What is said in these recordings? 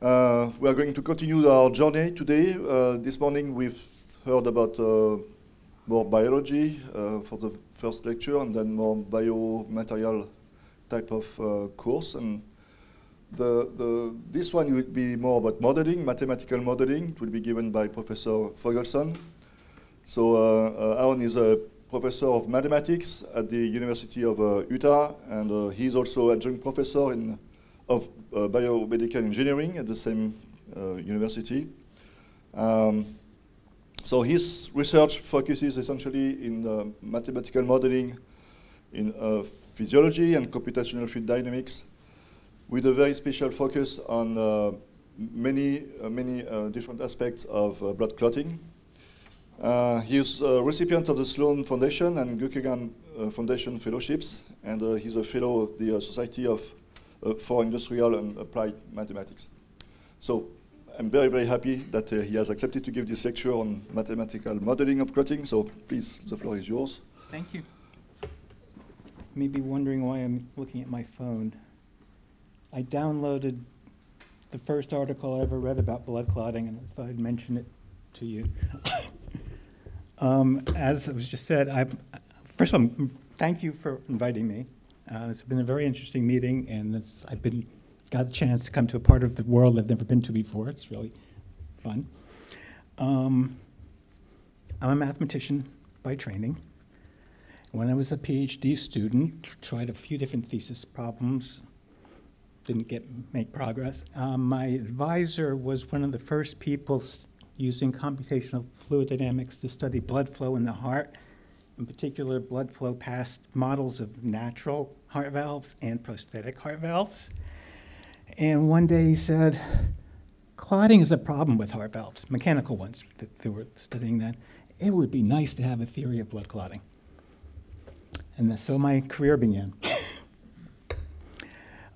We are going to continue our journey today. This morning we've heard about more biology for the first lecture, and then more biomaterial type of course. And this one will be more about modeling, mathematical modeling. It will be given by Professor Fogelson. So Aaron is a professor of mathematics at the University of Utah, and he's also adjunct professor of biomedical engineering at the same university. So his research focuses essentially in mathematical modeling in physiology and computational fluid dynamics, with a very special focus on many different aspects of blood clotting. He is a recipient of the Sloan Foundation and Guggenheim Foundation fellowships, and he's a fellow of the Society for Industrial and Applied Mathematics. So I'm very, very happy that he has accepted to give this lecture on mathematical modeling of clotting. So please, the floor is yours. Thank you. You may be wondering why I'm looking at my phone. I downloaded the first article I ever read about blood clotting, and I thought I'd mention it to you. As it was just said, first of all, thank you for inviting me. It's been a very interesting meeting, and I've got a chance to come to a part of the world I've never been to before. It's really fun. I'm a mathematician by training. When I was a PhD student, tried a few different thesis problems, didn't make progress. My advisor was one of the first people using computational fluid dynamics to study blood flow in the heart, in particular blood flow past models of natural heart valves and prosthetic heart valves. And one day he said, clotting is a problem with heart valves, mechanical ones that they were studying then. It would be nice to have a theory of blood clotting. And so my career began.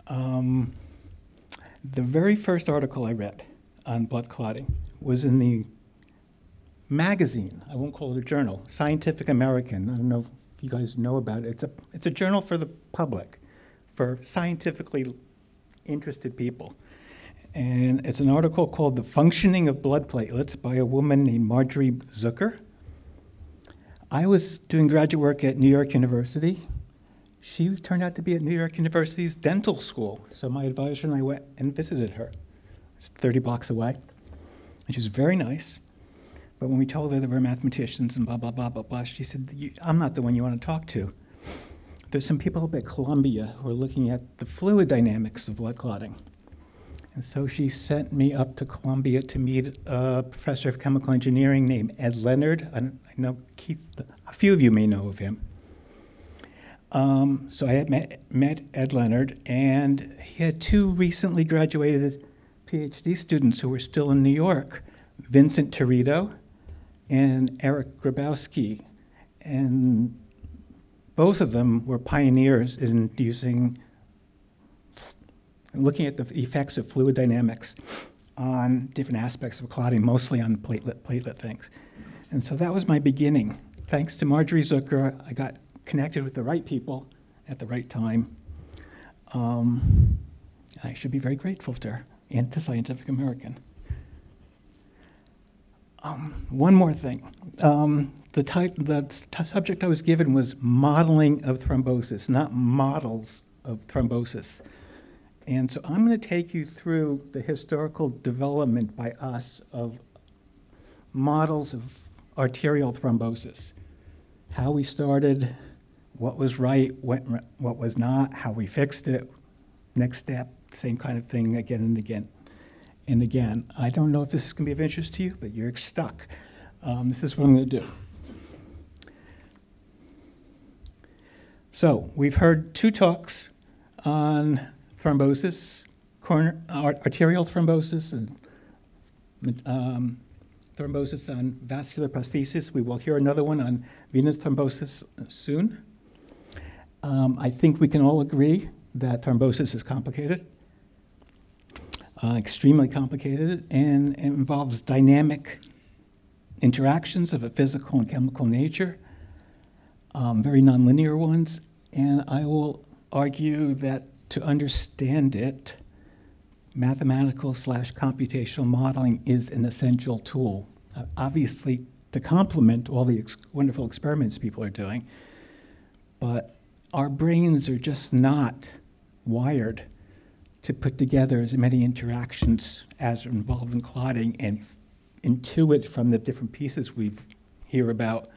The very first article I read on blood clotting was in the magazine, I won't call it a journal, Scientific American. I don't know if you guys know about it. It's a journal for the public, for scientifically interested people. And it's an article called The Functioning of Blood Platelets by a woman named Marjorie Zucker. I was doing graduate work at New York University. She turned out to be at New York University's dental school. So my advisor and I went and visited her. It's 30 blocks away. And she was very nice. But when we told her that we're mathematicians and blah, blah, blah, blah, blah, she said, I'm not the one you want to talk to. There's some people up at Columbia who are looking at the fluid dynamics of blood clotting. And so she sent me up to Columbia to meet a professor of chemical engineering named Ed Leonard. I know Keith, a few of you may know of him. So I had met Ed Leonard, and he had two recently graduated PhD students who were still in New York, Vincent Torito and Eric Grabowski. And both of them were pioneers in looking at the effects of fluid dynamics on different aspects of clotting, mostly on platelet things. And so that was my beginning. Thanks to Marjorie Zucker, I got connected with the right people at the right time. I should be very grateful to her and to Scientific American. One more thing. The subject I was given was modeling of thrombosis, not models of thrombosis. And so I'm going to take you through the historical development by us of models of arterial thrombosis, how we started, what was right, what was not, how we fixed it, next step, same kind of thing again and again and again. I don't know if this is going to be of interest to you, but you're stuck. This is what I'm going to do. So we've heard two talks on thrombosis, arterial thrombosis, and thrombosis on vascular prosthesis. We will hear another one on venous thrombosis soon. I think we can all agree that thrombosis is complicated, extremely complicated, and it involves dynamic interactions of a physical and chemical nature, very nonlinear ones. And I will argue that to understand it, mathematical/computational modeling is an essential tool, obviously to complement all the wonderful experiments people are doing, but our brains are just not wired to put together as many interactions as are involved in clotting and intuit from the different pieces we hear about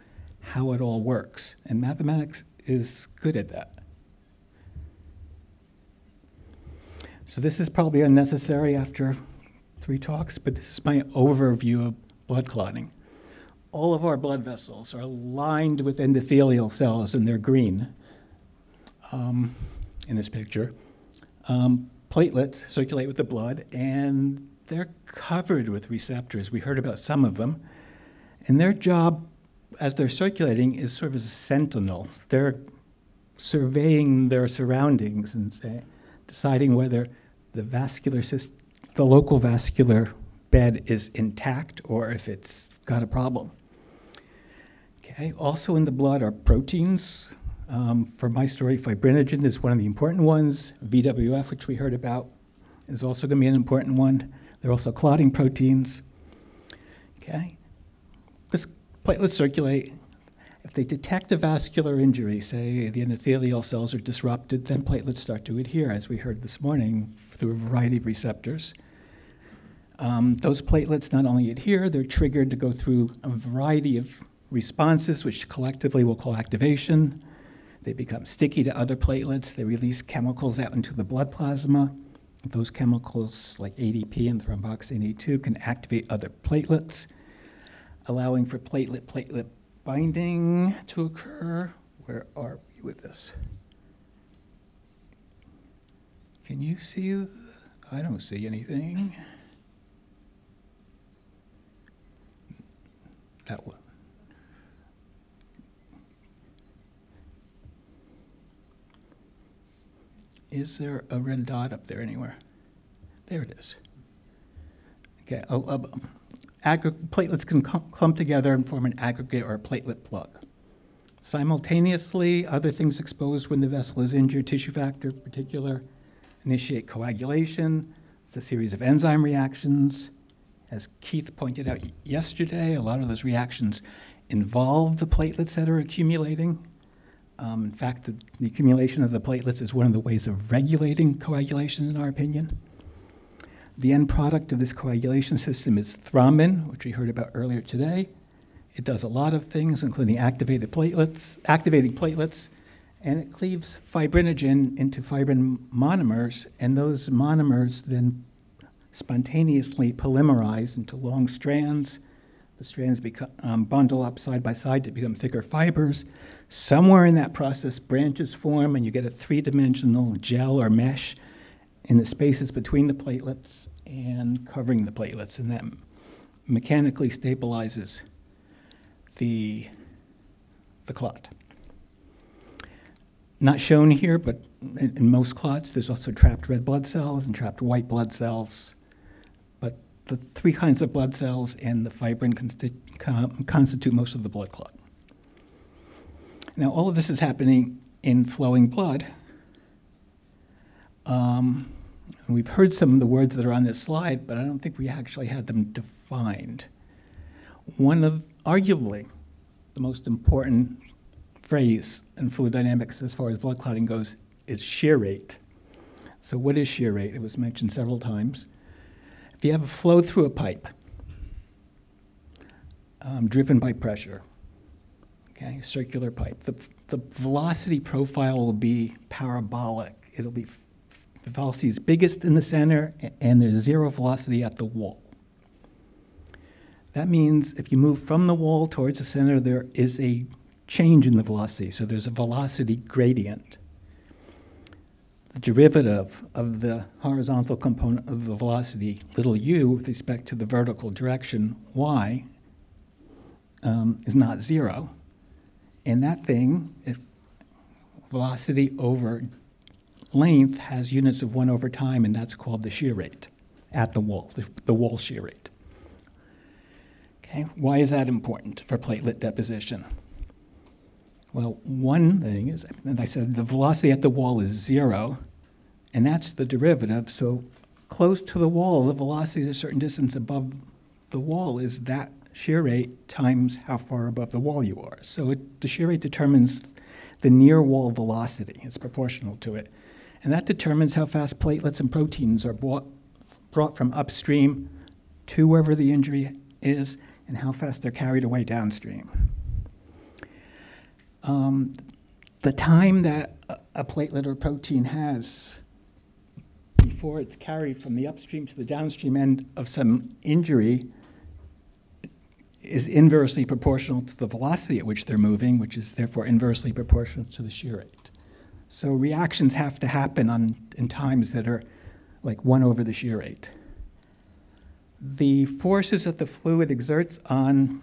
how it all works. And mathematics is good at that. So this is probably unnecessary after 3 talks, but this is my overview of blood clotting. All of our blood vessels are lined with endothelial cells, and they're green in this picture. Platelets circulate with the blood, and they're covered with receptors. We heard about some of them. And their job, as they're circulating, is sort of as a sentinel. They're surveying their surroundings and deciding whether the local vascular bed is intact or if it's got a problem. Okay. Also in the blood are proteins. For my story, fibrinogen is one of the important ones. VWF, which we heard about, is also going to be an important one. They're also clotting proteins. Okay. Platelets circulate. If they detect a vascular injury, say the endothelial cells are disrupted, then platelets start to adhere, as we heard this morning, through a variety of receptors. Those platelets not only adhere, they're triggered to go through a variety of responses, which collectively we'll call activation. They become sticky to other platelets. They release chemicals out into the blood plasma. Those chemicals, like ADP and thromboxane A2, can activate other platelets, allowing for platelet-platelet binding to occur. Where are we with this? Can you see? I don't see anything. That one. Is there a red dot up there anywhere? There it is. Okay, platelets can clump together and form an aggregate or a platelet plug. Simultaneously, other things exposed when the vessel is injured, tissue factor in particular, initiate coagulation. It's a series of enzyme reactions. As Keith pointed out yesterday, a lot of those reactions involve the platelets that are accumulating. In fact, the accumulation of the platelets is one of the ways of regulating coagulation, in our opinion. The end product of this coagulation system is thrombin, which we heard about earlier today. It does a lot of things, including activating platelets, and it cleaves fibrinogen into fibrin monomers, and those monomers then spontaneously polymerize into long strands. The strands bundle up side by side to become thicker fibers. Somewhere in that process, branches form, and you get a 3-dimensional gel or mesh in the spaces between the platelets and covering the platelets, and that mechanically stabilizes the clot. Not shown here, but in most clots, there's also trapped red blood cells and trapped white blood cells. But the 3 kinds of blood cells and the fibrin constitute most of the blood clot. Now, all of this is happening in flowing blood. We've heard some of the words that are on this slide, but I don't think we actually had them defined. One of, arguably, the most important phrase in fluid dynamics as far as blood clotting goes is shear rate. So what is shear rate? It was mentioned several times. If you have a flow through a pipe driven by pressure, okay, circular pipe, the velocity profile will be parabolic. It'll be, the velocity is biggest in the center, and there's 0 velocity at the wall. That means if you move from the wall towards the center, there is a change in the velocity, so there's a velocity gradient. The derivative of the horizontal component of the velocity, little u, with respect to the vertical direction, y, is not 0. And that thing is velocity over length has units of 1 over time, and that's called the shear rate at the wall, the wall shear rate. Okay, why is that important for platelet deposition? Well, one thing is, as I said, the velocity at the wall is 0, and that's the derivative, so close to the wall, the velocity at a certain distance above the wall is that shear rate times how far above the wall you are. So the shear rate determines the near wall velocity. It's proportional to it. And that determines how fast platelets and proteins are brought from upstream to wherever the injury is and how fast they're carried away downstream. The time that a platelet or protein has before it's carried from the upstream to the downstream end of some injury is inversely proportional to the velocity at which they're moving, which is therefore inversely proportional to the shear rate. So reactions have to happen in times that are like 1 over the shear rate. The forces that the fluid exerts on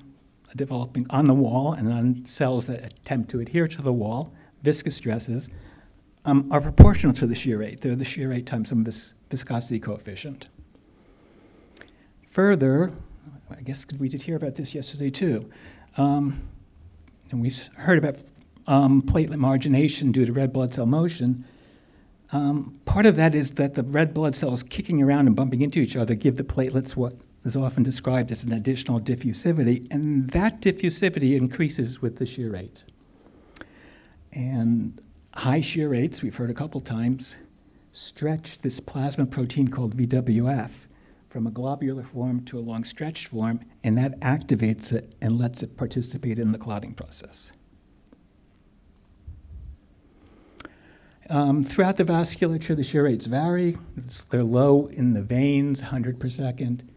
on the wall and on cells that attempt to adhere to the wall, viscous stresses, are proportional to the shear rate. They're the shear rate times some viscosity coefficient. Further, I guess we did hear about this yesterday too, and we heard about platelet margination due to red blood cell motion. Part of that is that the red blood cells kicking around and bumping into each other give the platelets what is often described as an additional diffusivity, and that diffusivity increases with the shear rate. And high shear rates, we've heard a couple times, stretch this plasma protein called VWF from a globular form to a long stretched form, and that activates it and lets it participate in the clotting process. Throughout the vasculature, the shear rates vary. They're low in the veins, 100 per second,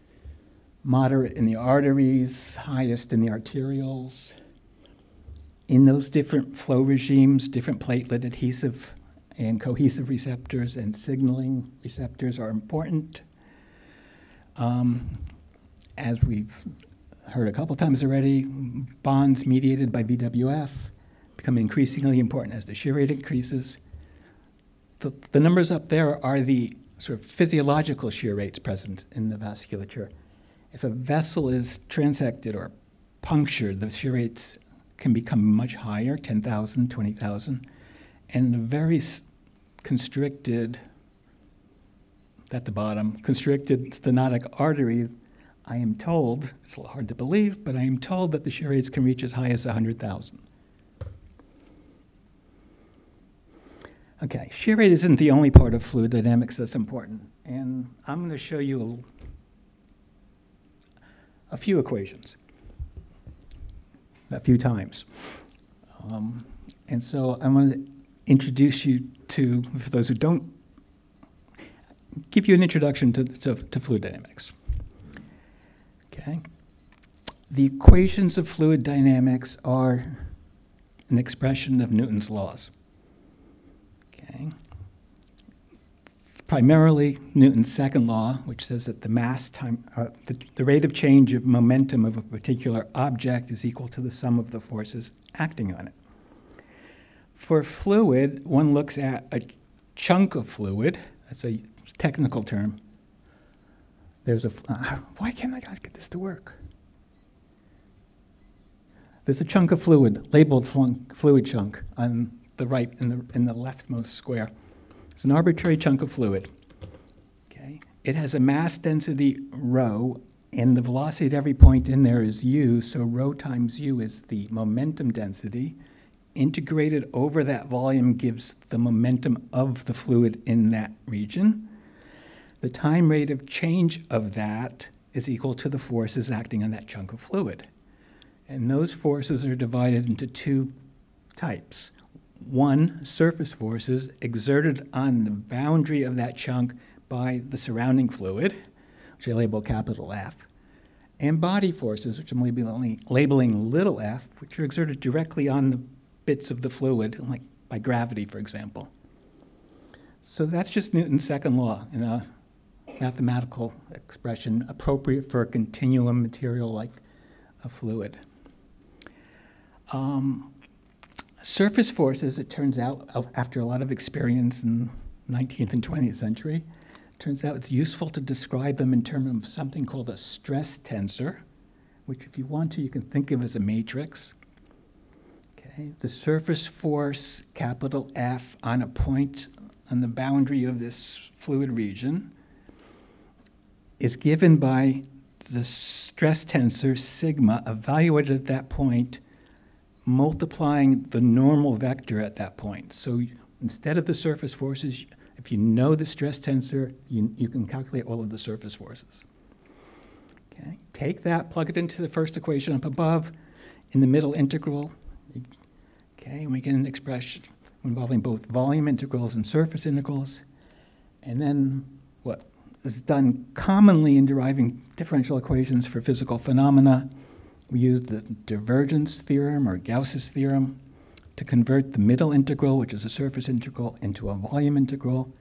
moderate in the arteries, highest in the arterioles. In those different flow regimes, different platelet adhesive and cohesive receptors and signaling receptors are important. As we've heard a couple times already, bonds mediated by VWF become increasingly important as the shear rate increases. The numbers up there are the sort of physiological shear rates present in the vasculature. If a vessel is transected or punctured, the shear rates can become much higher, 10,000, 20,000, and a very constricted, at the bottom, constricted stenotic artery, I am told, it's a little hard to believe, but I am told that the shear rates can reach as high as 100,000. Okay, shear rate isn't the only part of fluid dynamics that's important, and I'm going to show you a few equations, a few times. And so I want to introduce you to, for those who don't, give you an introduction to fluid dynamics. Okay. The equations of fluid dynamics are an expression of Newton's laws. Okay. Primarily Newton's second law, which says that the mass time, the rate of change of momentum of a particular object is equal to the sum of the forces acting on it. For fluid, one looks at a chunk of fluid. That's a technical term. There's a, why can't I get this to work? There's a chunk of fluid, labeled fluid chunk, on the right, in the leftmost square. It's an arbitrary chunk of fluid. Okay. It has a mass density rho, and the velocity at every point in there is u, so rho times u is the momentum density. Integrated over that volume gives the momentum of the fluid in that region. The time rate of change of that is equal to the forces acting on that chunk of fluid. And those forces are divided into two types. One, surface forces exerted on the boundary of that chunk by the surrounding fluid, which I label capital F, and body forces, which I'm labeling little f, which are exerted directly on the bits of the fluid, like by gravity, for example. So that's just Newton's second law in a mathematical expression appropriate for a continuum material like a fluid. Surface forces, it turns out, after a lot of experience in the 19th and 20th century, turns out it's useful to describe them in terms of something called a stress tensor, which if you want to, you can think of as a matrix. Okay. The surface force, capital F, on a point on the boundary of this fluid region is given by the stress tensor sigma evaluated at that point, multiplying the normal vector at that point. So instead of the surface forces, if you know the stress tensor, you can calculate all of the surface forces. Okay. Take that, plug it into the first equation up above, in the middle integral. Okay, and we get an expression involving both volume integrals and surface integrals. And then what is done commonly in deriving differential equations for physical phenomena, we use the divergence theorem or Gauss's theorem to convert the middle integral, which is a surface integral, into a volume integral.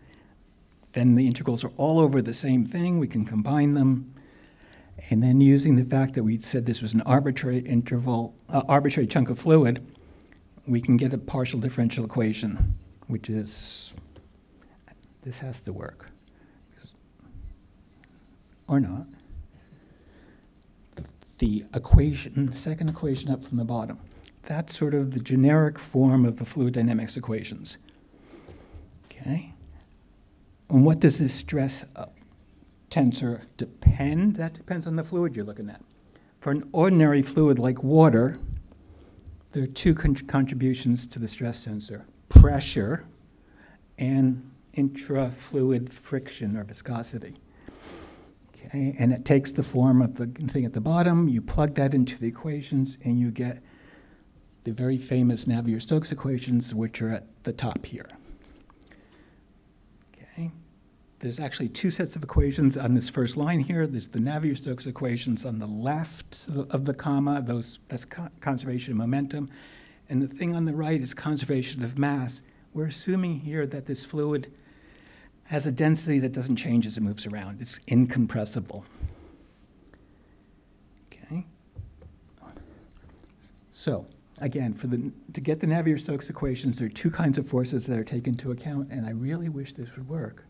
Then the integrals are all over the same thing. We can combine them. And then using the fact that we said this was an arbitrary arbitrary chunk of fluid, we can get a partial differential equation, which is, this has to work, or not. The equation, second equation up from the bottom, that's sort of the generic form of the fluid dynamics equations. Okay? And what does this stress tensor depend? That depends on the fluid you're looking at. For an ordinary fluid like water, there are two contributions to the stress tensor: pressure and intra-fluid friction or viscosity. Okay, and it takes the form of the thing at the bottom. You plug that into the equations, and you get the very famous Navier-Stokes equations, which are at the top here. Okay, there's actually two sets of equations on this first line here. There's the Navier-Stokes equations on the left of the comma. That's conservation of momentum. And the thing on the right is conservation of mass. We're assuming here that this fluid has a density that doesn't change as it moves around. It's incompressible. Okay. So again, to get the Navier-Stokes equations, there are two kinds of forces that are taken into account, and I really wish this would work.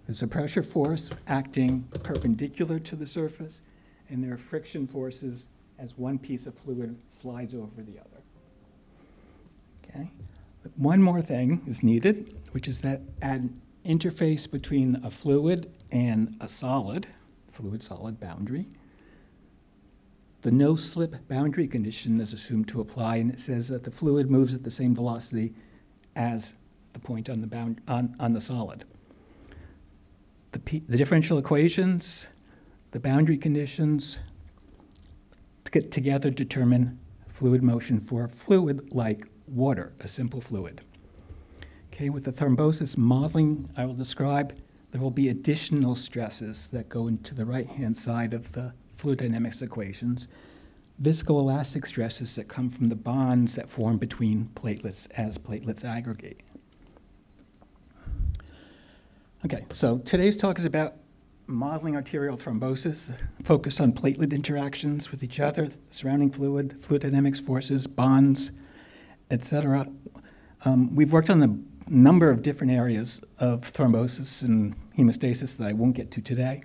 There's a pressure force acting perpendicular to the surface, and there are friction forces as one piece of fluid slides over the other. Okay. But one more thing is needed, which is that an interface between a fluid and a solid, fluid-solid boundary. The no-slip boundary condition is assumed to apply, and it says that the fluid moves at the same velocity as the point on the solid. The differential equations, the boundary conditions, together determine fluid motion for a fluid like water, a simple fluid. Okay, with the thrombosis modeling I will describe, there will be additional stresses that go into the right-hand side of the fluid dynamics equations, viscoelastic stresses that come from the bonds that form between platelets as platelets aggregate. Okay, so today's talk is about modeling arterial thrombosis, focused on platelet interactions with each other, surrounding fluid, fluid dynamics forces, bonds, etc. We've worked on a number of different areas of thrombosis and hemostasis that I won't get to today,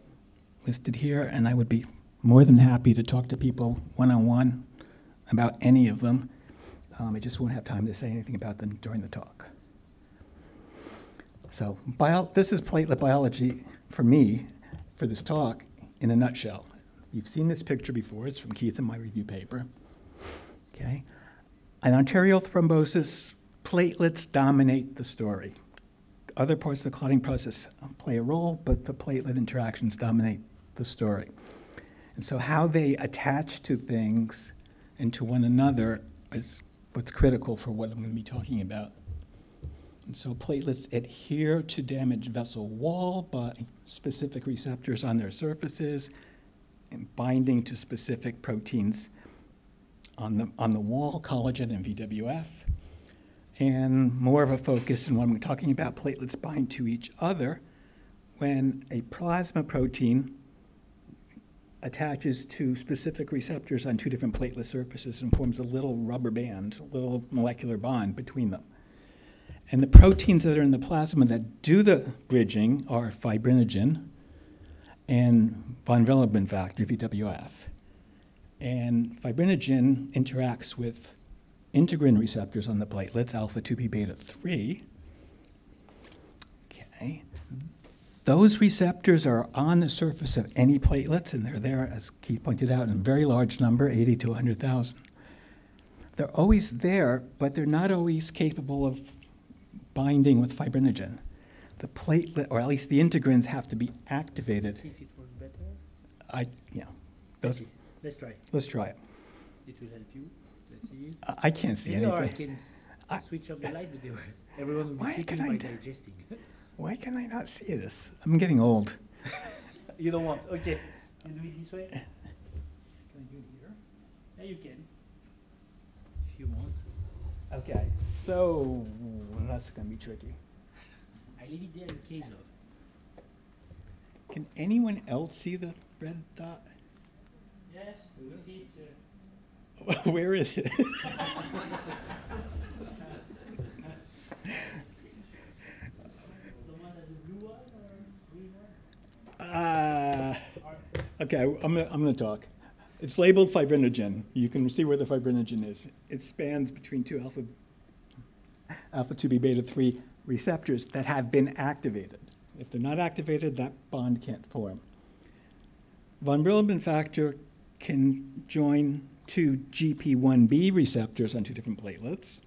listed here, and I would be more than happy to talk to people one-on-one about any of them. I just won't have time to say anything about them during the talk. So this is platelet biology for me, for this talk, in a nutshell. You've seen this picture before. It's from Keith in my review paper. Okay. In arterial thrombosis, platelets dominate the story. Other parts of the clotting process play a role, but the platelet interactions dominate the story. And so how they attach to things and to one another is what's critical for what I'm going to be talking about. And so platelets adhere to damaged vessel wall by specific receptors on their surfaces and binding to specific proteins on the wall, collagen and VWF. And more of a focus in what I'm talking about, platelets bind to each other when a plasma protein attaches to specific receptors on two different platelet surfaces and forms a little rubber band, a little molecular bond between them. And the proteins that are in the plasma that do the bridging are fibrinogen and von Willebrand factor, VWF. And fibrinogen interacts with integrin receptors on the platelets, alpha 2p beta 3. Okay. Those receptors are on the surface of any platelets, and they're there, as Keith pointed out, in a very large number, 80 to 100,000. They're always there, but they're not always capable of binding with fibrinogen. The platelet, or at least the integrins, have to be activated. See if it works better. Yeah. Let's try. Let's try it. It will help you. Let's see. I can't see Maybe anything. I can switch off the light, but everyone will be Why sitting can I by do- digesting. Why can I not see this? I'm getting old. You don't want. Okay. You do it this way. Can I do it here? Yeah, you can. If you want. Okay, so that's going to be tricky. I leave it there in case of. Can anyone else see the red dot? Yes, we see it. Where is it? Someone has a blue one or green one? Okay, I'm going to talk. It's labeled fibrinogen. You can see where the fibrinogen is. It spans between two alpha 2b beta 3 receptors that have been activated. If they're not activated, that bond can't form. Von Willebrand factor can join two GP1B receptors on two different platelets.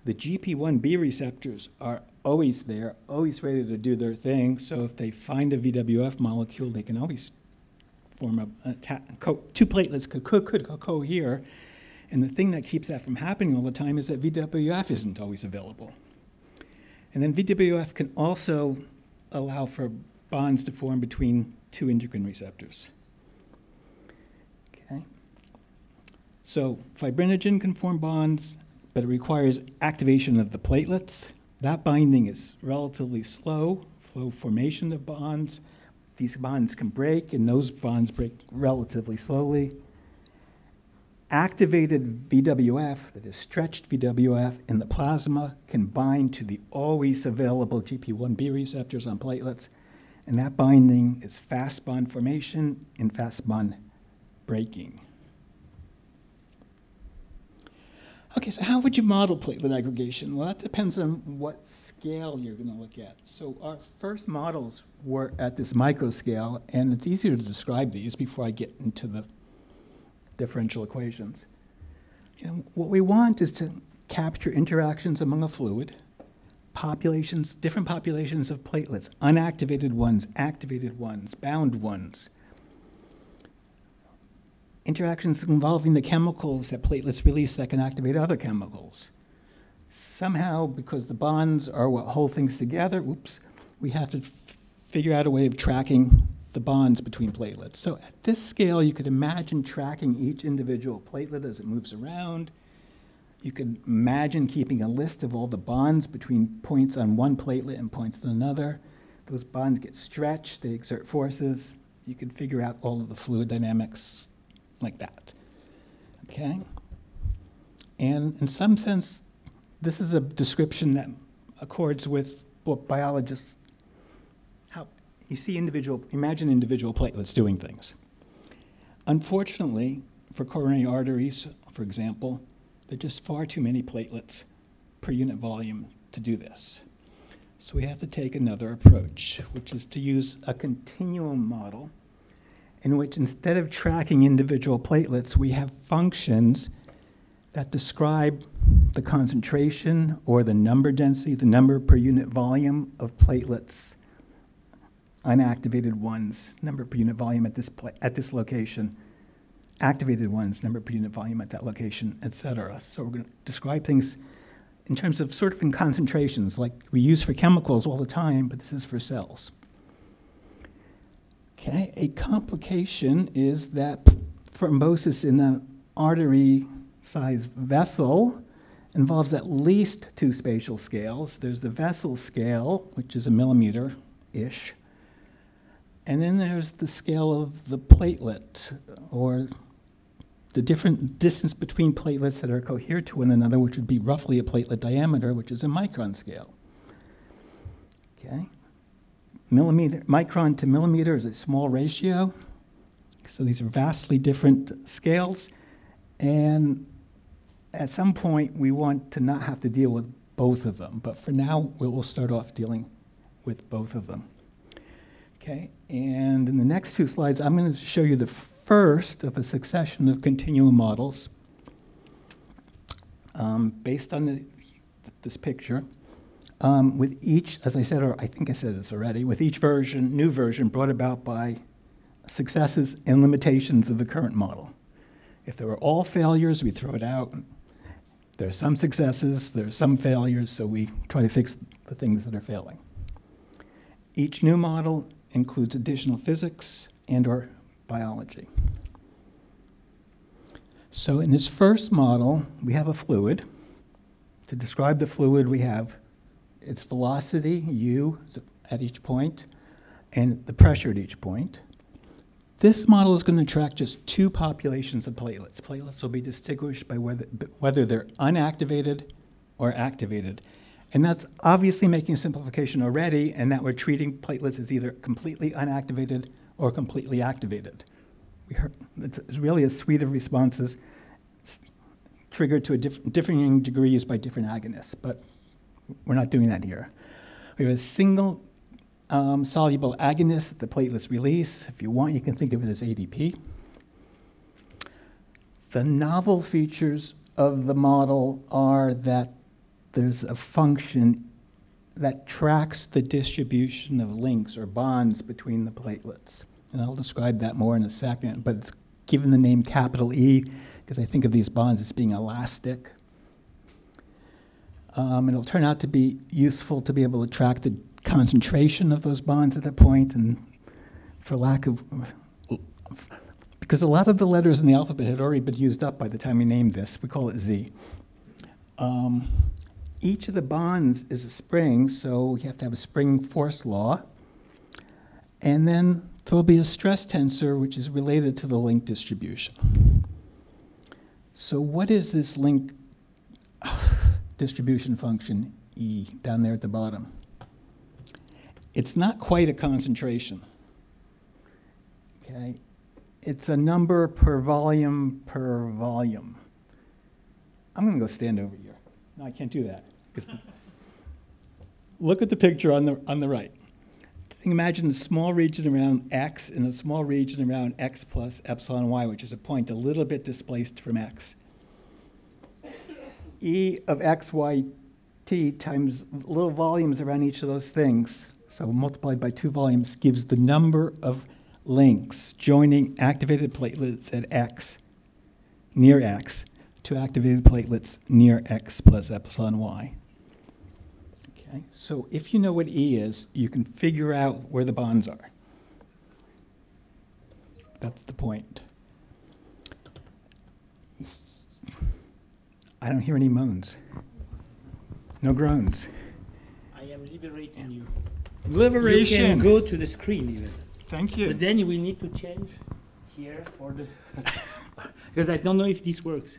The GP1B receptors are always there, always ready to do their thing, so if they find a VWF molecule, they can always form two platelets could cohere, and the thing that keeps that from happening all the time is that VWF isn't always available. And then VWF can also allow for bonds to form between two integrin receptors. Okay. So fibrinogen can form bonds, but it requires activation of the platelets. That binding is relatively slow formation of bonds. These bonds can break, and those bonds break relatively slowly. Activated VWF, that is stretched VWF, in the plasma can bind to the always available GP1B receptors on platelets, and that binding is fast bond formation and fast bond breaking. Okay, so how would you model platelet aggregation? Well, that depends on what scale you're going to look at. So our first models were at this micro scale, and it's easier to describe these before I get into the differential equations. What we want is to capture interactions among a fluid, populations, different populations of platelets, unactivated ones, activated ones, bound ones. Interactions involving the chemicals that platelets release that can activate other chemicals. Somehow, because the bonds are what hold things together, we have to figure out a way of tracking the bonds between platelets. So at this scale, you could imagine tracking each individual platelet as it moves around. You could imagine keeping a list of all the bonds between points on one platelet and points on another. Those bonds get stretched, they exert forces. You could figure out all of the fluid dynamics like that, okay? And in some sense, this is a description that accords with what biologists, how you see imagine individual platelets doing things. Unfortunately, for coronary arteries, for example, there are just far too many platelets per unit volume to do this. So we have to take another approach, which is to use a continuum model in which instead of tracking individual platelets, we have functions that describe the concentration or the number density, the number per unit volume of platelets, unactivated ones, number per unit volume at this location, activated ones, number per unit volume at that location, et cetera. So we're going to describe things in terms of sort of in concentrations, like we use for chemicals all the time, but this is for cells. Okay, a complication is that thrombosis in an artery-sized vessel involves at least two spatial scales. There's the vessel scale, which is a millimeter-ish, and then there's the scale of the platelet, or the different distance between platelets that are coherent to one another, which would be roughly a platelet diameter, which is a micron scale. Okay. Micron to millimeter is a small ratio. So these are vastly different scales. And at some point, we want to not have to deal with both of them. But for now, we'll start off dealing with both of them. Okay, and in the next two slides, I'm going to show you the first of a succession of continuum models based on this picture. With each, as I said, or I think I said this already, with each version, new version brought about by successes and limitations of the current model. If there were all failures, we throw it out. There are some successes, there are some failures, so we try to fix the things that are failing. Each new model includes additional physics and/or biology. So in this first model, we have a fluid. To describe the fluid, we have its velocity, u, at each point, and the pressure at each point. This model is going to track just two populations of platelets. Platelets will be distinguished by whether they're unactivated or activated. And that's obviously making a simplification already, and that we're treating platelets as either completely unactivated or completely activated. It's really a suite of responses triggered to differing degrees by different agonists, but we're not doing that here. We have a single soluble agonist that the platelets release. If you want, you can think of it as ADP. The novel features of the model are that there's a function that tracks the distribution of links or bonds between the platelets. And I'll describe that more in a second, but it's given the name capital E because I think of these bonds as being elastic. It'll turn out to be useful to be able to track the concentration of those bonds at a point, and for lack of, because a lot of the letters in the alphabet had already been used up by the time we named this, we call it Z. Each of the bonds is a spring, so you have to have a spring force law. And then there will be a stress tensor, which is related to the link distribution. So what is this link distribution function, E, down there at the bottom? It's not quite a concentration, okay? It's a number per volume per volume. I'm going to go stand over here. No, I can't do that. Look at the picture on the right. Imagine a small region around X and a small region around X plus epsilon Y, which is a point a little bit displaced from X. E of X, Y, T times little volumes around each of those things, so multiplied by 2 volumes, gives the number of links joining activated platelets at X, near X, to activated platelets near X plus epsilon Y. Okay, so if you know what E is, you can figure out where the bonds are. That's the point. I don't hear any moans. No groans. I am liberating you. Liberation. You can go to the screen even. Thank you. But then we need to change here for the... because I don't know if this works.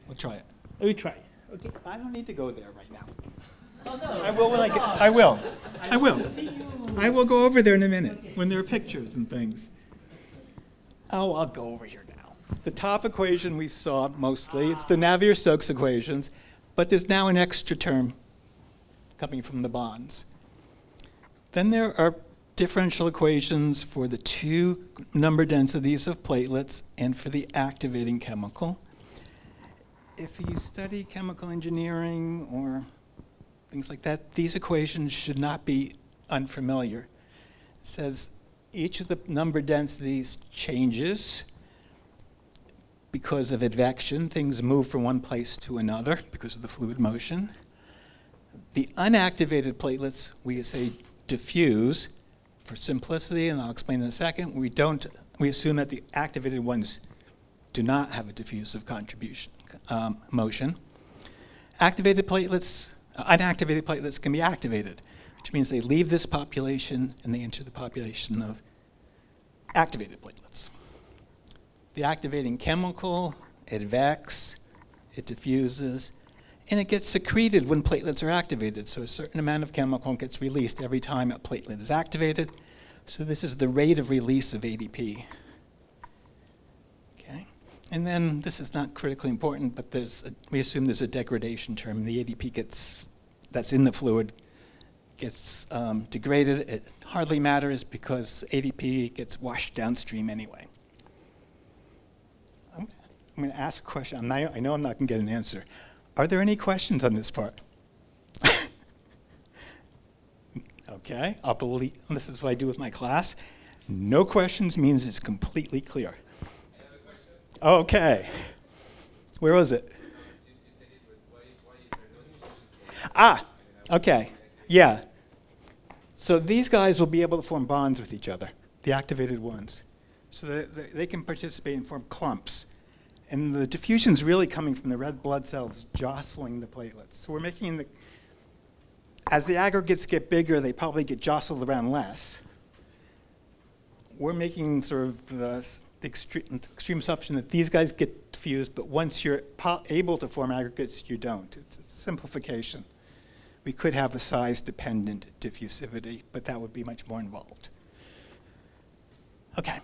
We'll try it. We try. Okay. I don't need to go there right now. Oh, no. I will when I get. I will. I will. I will go over there in a minute when there are pictures and things. Oh, I'll go over here now. The top equation we saw mostly, it's the Navier-Stokes equations, but there's now an extra term coming from the bonds. Then there are differential equations for the two number densities of platelets and for the activating chemical. If you study chemical engineering or things like that, these equations should not be unfamiliar. It says each of the number densities changes because of advection. Things move from one place to another because of the fluid motion. The unactivated platelets, we say diffuse. For simplicity, and I'll explain in a second, we assume that the activated ones do not have a diffusive contribution motion. Activated platelets, unactivated platelets can be activated, which means they leave this population and they enter the population of activated platelets. The activating chemical, it advects, it diffuses, and it gets secreted when platelets are activated. So a certain amount of chemical gets released every time a platelet is activated. So this is the rate of release of ADP. Okay. And then this is not critically important, but we assume there's a degradation term. The ADP that's in the fluid gets degraded. It hardly matters because ADP gets washed downstream anyway. I'm going to ask a question. I know I'm not going to get an answer. Are there any questions on this part? Okay, I'll believe, this is what I do with my class. No questions means it's completely clear. I have a question. Okay. Where was it? Ah, okay, yeah. So these guys will be able to form bonds with each other, the activated ones. So that they can participate and form clumps. And the diffusion's really coming from the red blood cells jostling the platelets. So we're making as the aggregates get bigger, they probably get jostled around less. We're making sort of the extreme assumption that these guys get diffused, but once you're able to form aggregates, you don't. It's a simplification. We could have a size-dependent diffusivity, but that would be much more involved. Okay.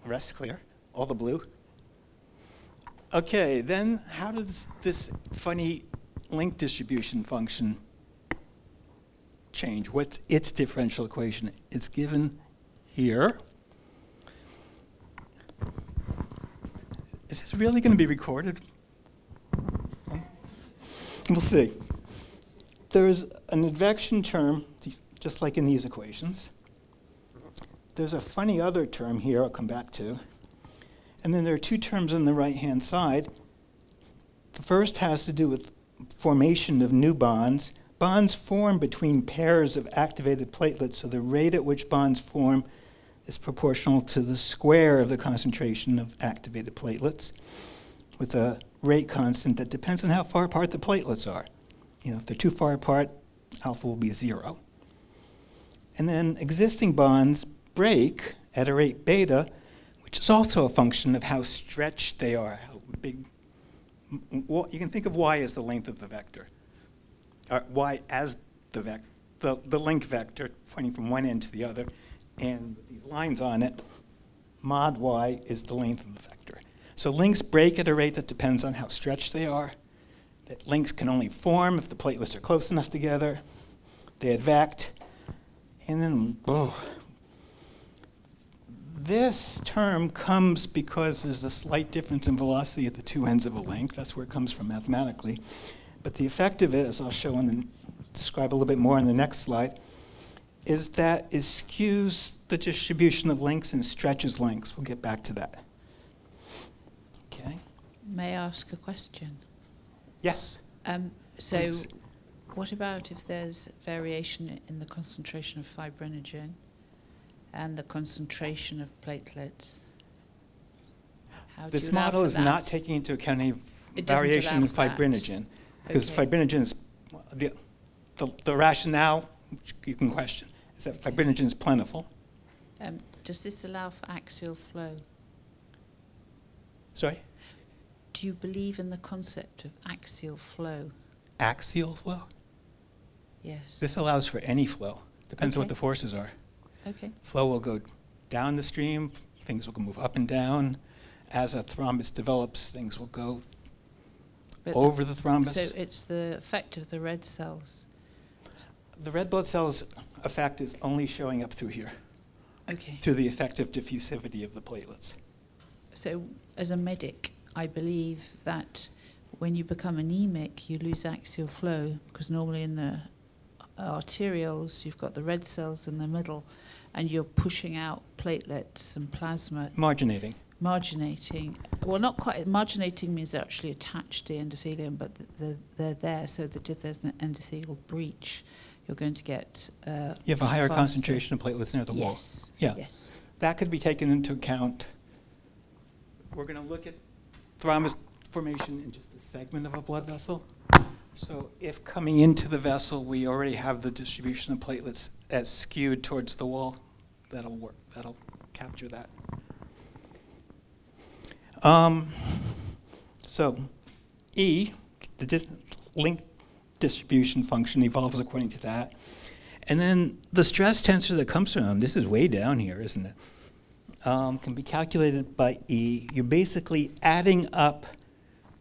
The rest clear? All the blue? Okay, then how does this funny link distribution function change? What's its differential equation? It's given here. Is this really going to be recorded? We'll see. There's an advection term, just like in these equations. There's a funny other term here I'll come back to. And then there are two terms on the right-hand side. The first has to do with formation of new bonds. Bonds form between pairs of activated platelets, so the rate at which bonds form is proportional to the square of the concentration of activated platelets, with a rate constant that depends on how far apart the platelets are. You know, if they're too far apart, alpha will be 0. And then existing bonds break at a rate beta, which is also a function of how stretched they are, how big. You can think of y as the length of the vector, or y as the link vector pointing from one end to the other, and with these lines on it, mod y is the length of the vector. So links break at a rate that depends on how stretched they are. That links can only form if the platelets are close enough together. They advect, and then, this term comes because there's a slight difference in velocity at the two ends of a link. That's where it comes from mathematically. But the effect of it, as I'll show describe a little bit more in the next slide, is that it skews the distribution of links and stretches links. We'll get back to that. Okay. May I ask a question? Yes. So Please. what about if there's variation in the concentration of fibrinogen and the concentration of platelets? How do This you allow model for is that? not taking into account any It doesn't variation in allow for that. fibrinogen, because Okay. fibrinogen is, the rationale, which you can question, is that fibrinogen is plentiful. Does this allow for axial flow? Sorry? Do you believe in the concept of axial flow? Axial flow? Yes. This allows for any flow. Depends on what Okay. the forces are. Okay. Flow will go down the stream, things will move up and down. As a thrombus develops, things will go But over the thrombus. So it's the effect of the red cells. The red blood cells effect is only showing up through here, Okay. through the effective diffusivity of the platelets. So as a medic, I believe that when you become anemic, you lose axial flow, because normally in the arterioles, you've got the red cells in the middle, and you're pushing out platelets and plasma, Marginating. marginating. Well, not quite. Marginating means they're actually attached to the endothelium, but they're there, so that if there's an endothelial breach, you're going to get You have a higher faster. concentration of platelets near the wall. Yes. Yeah. Yes. That could be taken into account. We're going to look at thrombus formation in just a segment of a blood vessel. So if coming into the vessel, we already have the distribution of platelets as skewed towards the wall, that'll work. That'll capture that. So E, the link distribution function evolves according to that. And then the stress tensor that comes from, this is way down here, isn't it? Can be calculated by E. You're basically adding up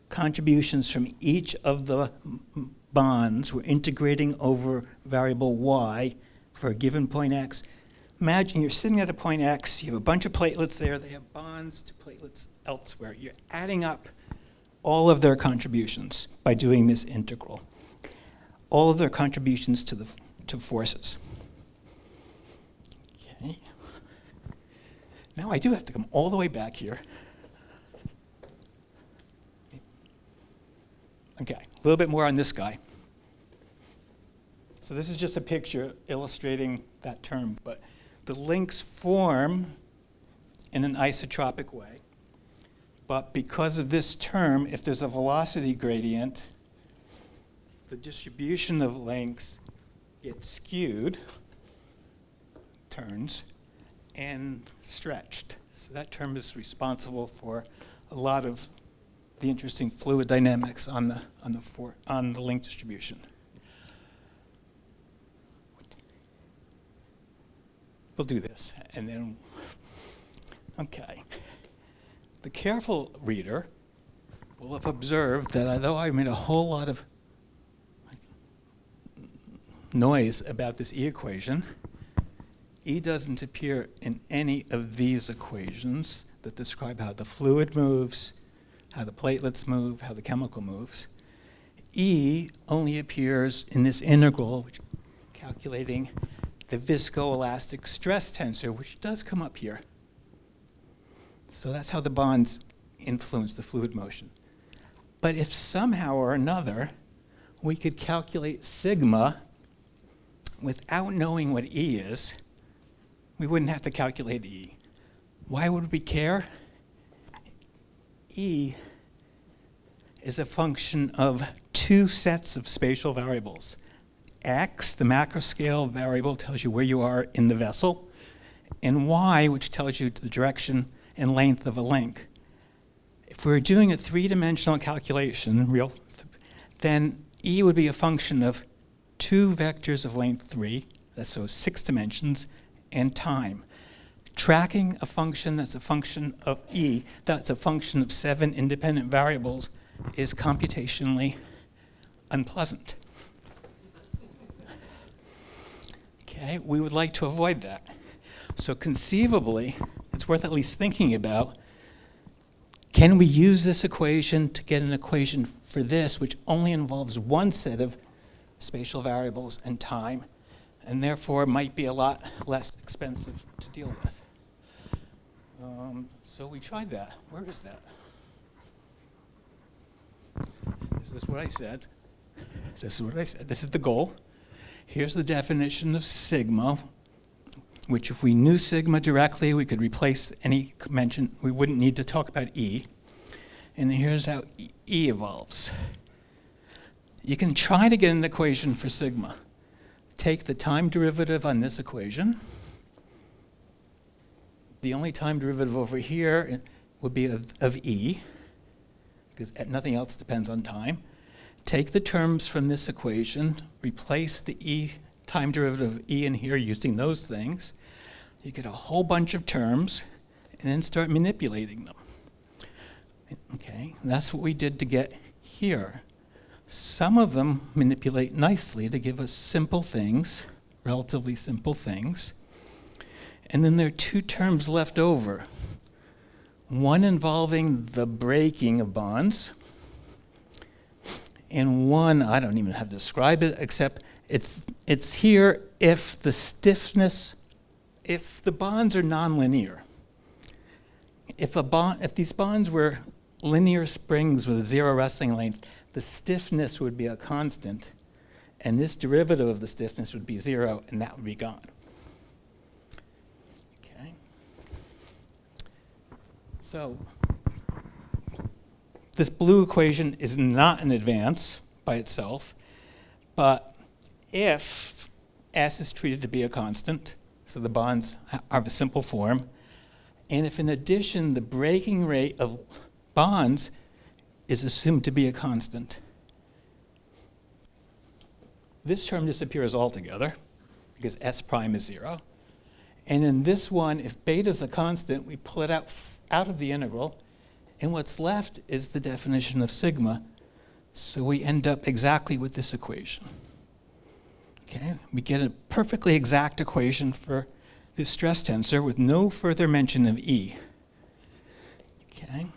contributions from each of the bonds. We're integrating over variable y for a given point x. Imagine you're sitting at a point x, you have a bunch of platelets there, they have bonds to platelets elsewhere. You're adding up all of their contributions by doing this integral. All of their contributions to forces. Okay. Now I do have to come all the way back here. Okay, a little bit more on this guy. So this is just a picture illustrating that term, but the links form in an isotropic way. But because of this term, if there's a velocity gradient, the distribution of links gets skewed, turns, and stretched. So that term is responsible for a lot of the interesting fluid dynamics on the link distribution. We'll do this, and then, okay. The careful reader will have observed that although I made a whole lot of noise about this E equation, E doesn't appear in any of these equations that describe how the fluid moves, how the platelets move, how the chemical moves. E only appears in this integral, which calculating the viscoelastic stress tensor, which does come up here. So that's how the bonds influence the fluid motion. But if somehow or another we could calculate sigma without knowing what E is, we wouldn't have to calculate E. Why would we care? E is a function of two sets of spatial variables. X, the macroscale variable, tells you where you are in the vessel, and Y, which tells you the direction and length of a link. If we were doing a three-dimensional calculation, then E would be a function of two vectors of length 3, that's so 6 dimensions, and time. Tracking a function that's a function of E, that's a function of 7 independent variables, is computationally unpleasant. Okay, we would like to avoid that. So conceivably, it's worth at least thinking about, can we use this equation to get an equation for this, which only involves one set of spatial variables and time, and therefore might be a lot less expensive to deal with? So we tried that. Where is that? This is what I said. This is what I said. This is the goal. Here's the definition of sigma, which if we knew sigma directly, we could replace any mention. We wouldn't need to talk about E. And here's how E evolves. You can try to get an equation for sigma. Take the time derivative on this equation. The only time derivative over here would be of E, because nothing else depends on time. Take the terms from this equation, replace the E time derivative of E in here using those things. You get a whole bunch of terms, and then start manipulating them. Okay, and that's what we did to get here. Some of them manipulate nicely to give us simple things, relatively simple things. And then there are two terms left over. One involving the breaking of bonds, and one, I don't even have to describe it, except it's here if the stiffness, if the bonds are nonlinear. If these bonds were linear springs with 0 wrestling length, the stiffness would be a constant, and this derivative of the stiffness would be 0, and that would be gone. Okay. So this blue equation is not an advance by itself, but if S is treated to be a constant, so the bonds are of a simple form, and if in addition the breaking rate of bonds is assumed to be a constant, this term disappears altogether because S prime is 0. And in this one, if beta is a constant, we pull it out of the integral, and what's left is the definition of sigma, So we end up exactly with this equation. Okay, we get a perfectly exact equation for this stress tensor with no further mention of E. Okay.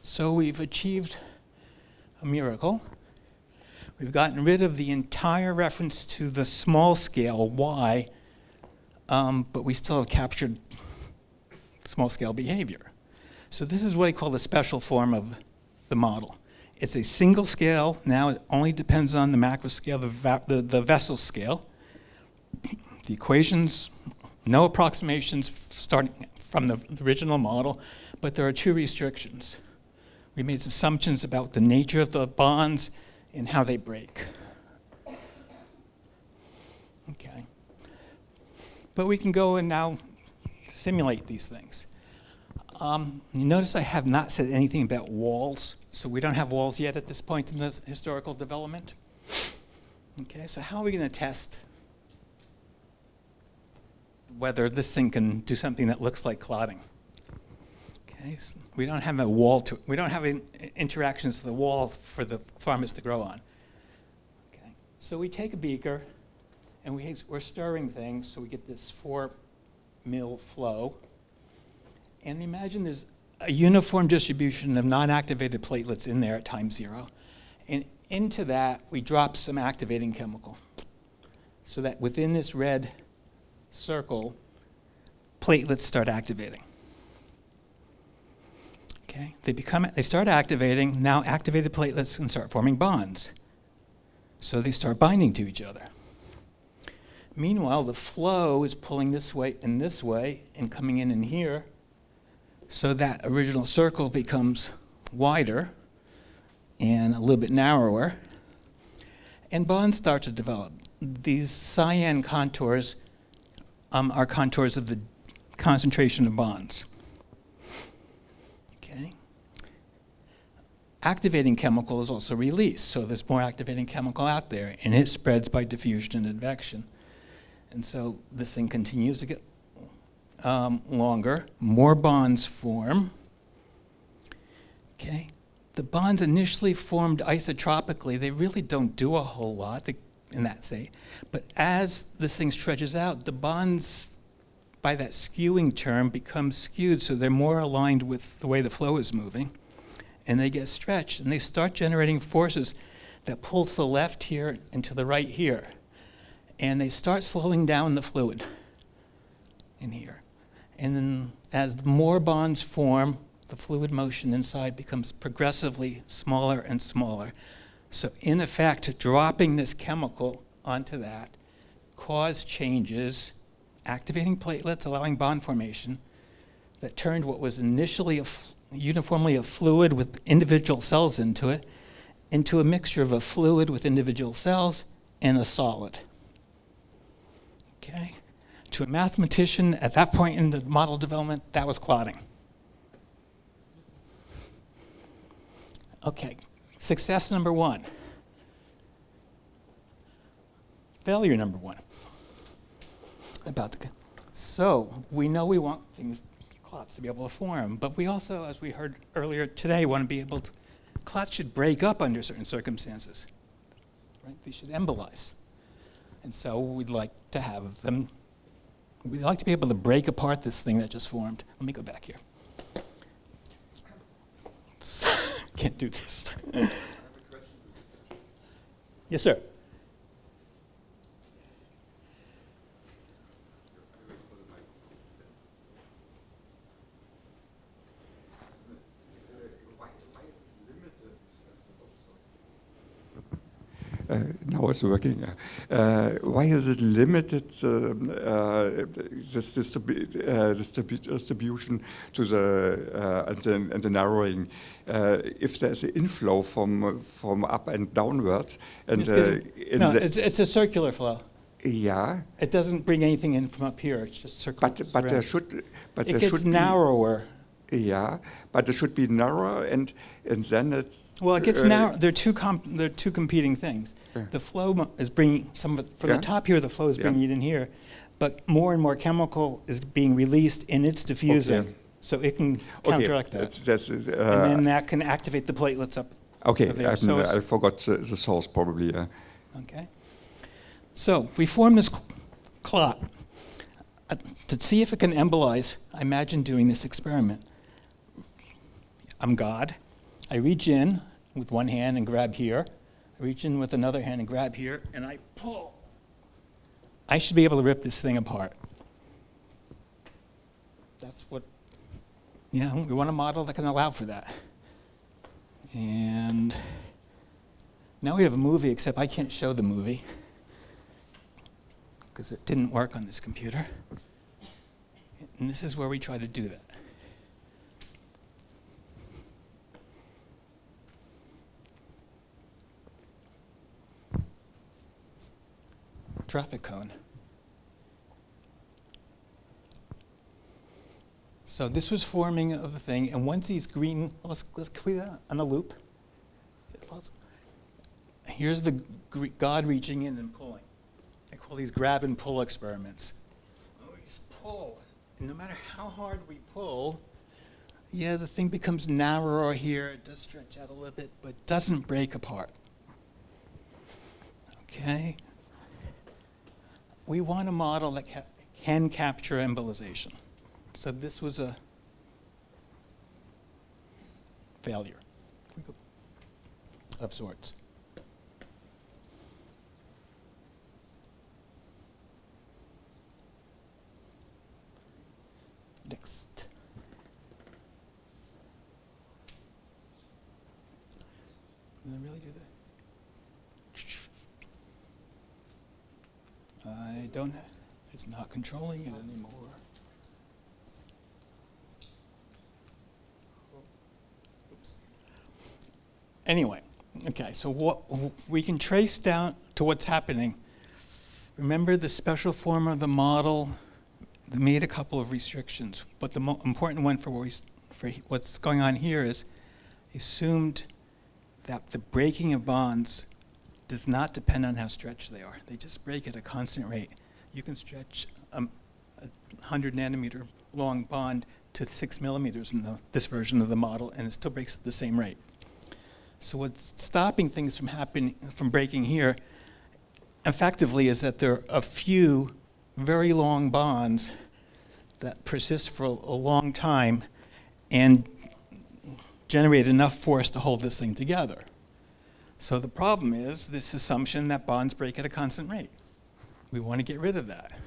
So we've achieved a miracle. We've gotten rid of the entire reference to the small scale Y, but we still have captured small scale behavior. So this is what I call the special form of the model. It's a single scale. Now it only depends on the macro scale, the vessel scale. The equations, no approximations starting from the original model, but there are two restrictions. We made assumptions about the nature of the bonds and how they break. Okay. But we can go and now simulate these things. You notice I have not said anything about walls, so we don't have walls yet at this point in this historical development. Okay, so how are we going to test whether this thing can do something that looks like clotting? Okay, so we don't have a wall to, we don't have interactions with the wall for the thrombus to grow on. Okay, so we take a beaker and we're stirring things, so we get this 4 mil flow. And imagine there's a uniform distribution of non-activated platelets in there at time 0. And into that, we drop some activating chemical, so that within this red circle, platelets start activating. Okay, they start activating. Now activated platelets can start forming bonds. So they start binding to each other. Meanwhile, the flow is pulling this way and coming in here. So that original circle becomes wider and a little bit narrower. And bonds start to develop. These cyan contours are contours of the concentration of bonds. Okay. Activating chemical is also released, so there's more activating chemical out there, and it spreads by diffusion and advection. And so this thing continues to get longer, more bonds form. Okay. The bonds initially formed isotropically. They really don't do a whole lot in that state. But as this thing stretches out, the bonds, by that skewing term, become skewed, so they're more aligned with the way the flow is moving. And they get stretched, and they start generating forces that pull to the left here and to the right here. And they start slowing down the fluid in here. And then as more bonds form, the fluid motion inside becomes progressively smaller and smaller. So in effect, dropping this chemical onto that caused changes, activating platelets, allowing bond formation, that turned what was initially uniformly a fluid with individual cells into it, into a mixture of a fluid with individual cells and a solid. Okay. To a mathematician at that point in the model development, that was clotting. Okay, success number 1. Failure number 1. So we know we want clots to be able to form, but we also, as we heard earlier today, want to be able to, clots should break up under certain circumstances. Right? They should embolize. And so we'd like to have them. We'd like to be able to break apart this thing that just formed. Let me go back here. Can't do this. I have a question. Yes, sir. Now it's working. Why is it limited, this distribution to and the narrowing? If there's an inflow from up and downwards, and it's a circular flow. Yeah. It doesn't bring anything in from up here. It's just circular. But there should. But it there gets should narrower. Yeah, but it should be narrower, and then it. Well, it gets narrow. They're two competing things. Yeah. The flow is bringing some of it from the top here. The flow is bringing it in here, but more and more chemical is being released, and it's diffusing, so it can counteract that. That's and then that can activate the platelets up Okay, there. So I forgot the source probably. Okay. So if we form this clot, to see if it can embolize, I imagine doing this experiment. I'm God. I reach in with one hand and grab here. I reach in with another hand and grab here, and I pull. I should be able to rip this thing apart. That's what, you know, we want a model that can allow for that. And now we have a movie, except I can't show the movie because it didn't work on this computer. And this is where we try to do that. Traffic cone. So this was forming of a thing, and once these green, let's clear that on a loop. Here's the God reaching in and pulling. I call these grab and pull experiments. We just pull, and no matter how hard we pull, yeah, the thing becomes narrower here. It does stretch out a little bit, but doesn't break apart. Okay. We want a model that can capture embolization. So this was a failure of sorts. Next. Did I really do that? I don't have, it's not controlling it anymore. Oops. Anyway, okay, so what we can trace down to what's happening. Remember the special form of the model made a couple of restrictions, but the important one for what's going on here is assumed that the breaking of bonds does not depend on how stretched they are. They just break at a constant rate. You can stretch a 100 nanometer long bond to 6 millimeters in this version of the model, and it still breaks at the same rate. So what's stopping things from breaking here effectively is that there are a few very long bonds that persist for a long time and generate enough force to hold this thing together. So the problem is this assumption that bonds break at a constant rate. We want to get rid of that.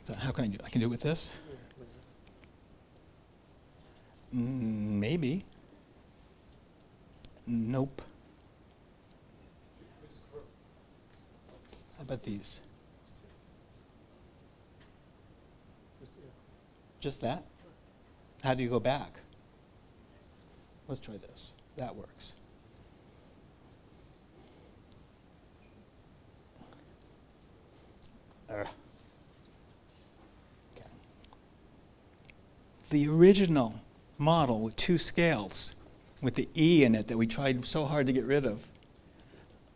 So how can I do it? I can do it with this? Maybe. Nope. How about these? Just that? How do you go back? Let's try this. That works. Okay. The original model with 2 scales, with the E in it that we tried so hard to get rid of,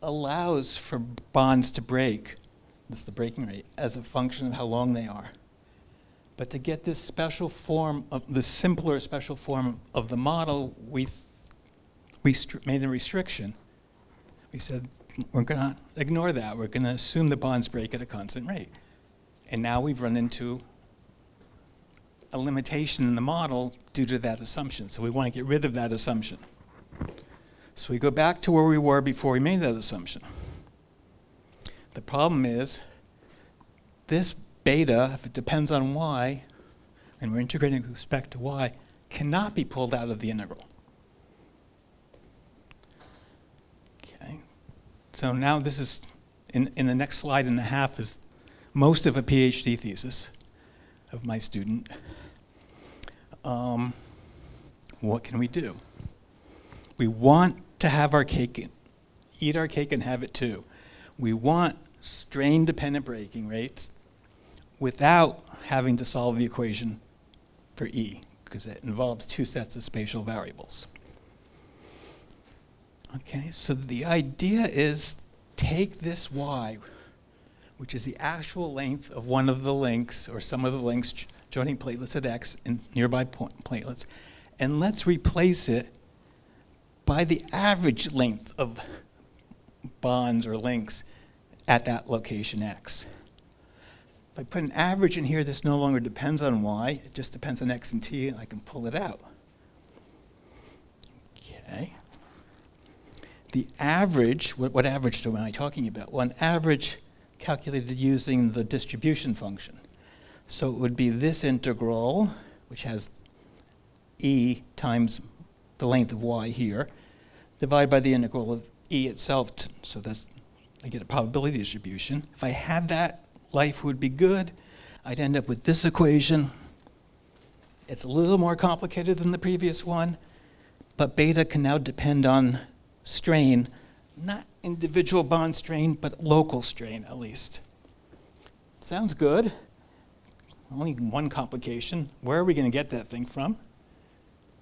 allows for bonds to break, that's the breaking rate, as a function of how long they are. But to get this special form, of the simpler special form of the model, we made a restriction. We said, we're going to ignore that. We're going to assume the bonds break at a constant rate. And now we've run into a limitation in the model due to that assumption. So we want to get rid of that assumption. So we go back to where we were before we made that assumption. The problem is this beta, if it depends on y, and we're integrating with respect to y, cannot be pulled out of the integral. Okay. So now this is, in the next slide and a half, is most of a PhD thesis of my student. What can we do? We want to have our cake, eat our cake and have it too. We want strain-dependent breaking rates without having to solve the equation for E, because it involves 2 sets of spatial variables. Okay, so the idea is take this y, which is the actual length of one of the links, or some of the links joining platelets at X and nearby platelets, and let's replace it by the average length of bonds or links at that location X. If I put an average in here, this no longer depends on y, it just depends on X and T, and I can pull it out. Okay. The average, what average am I talking about? Well, an average calculated using the distribution function. So it would be this integral, which has e times the length of y here, divided by the integral of e itself. So that's, I get a probability distribution. If I had that, life would be good. I'd end up with this equation. It's a little more complicated than the previous one, but beta can now depend on strain, not individual bond strain, but local strain at least. Sounds good. Only one complication. Where are we going to get that thing from?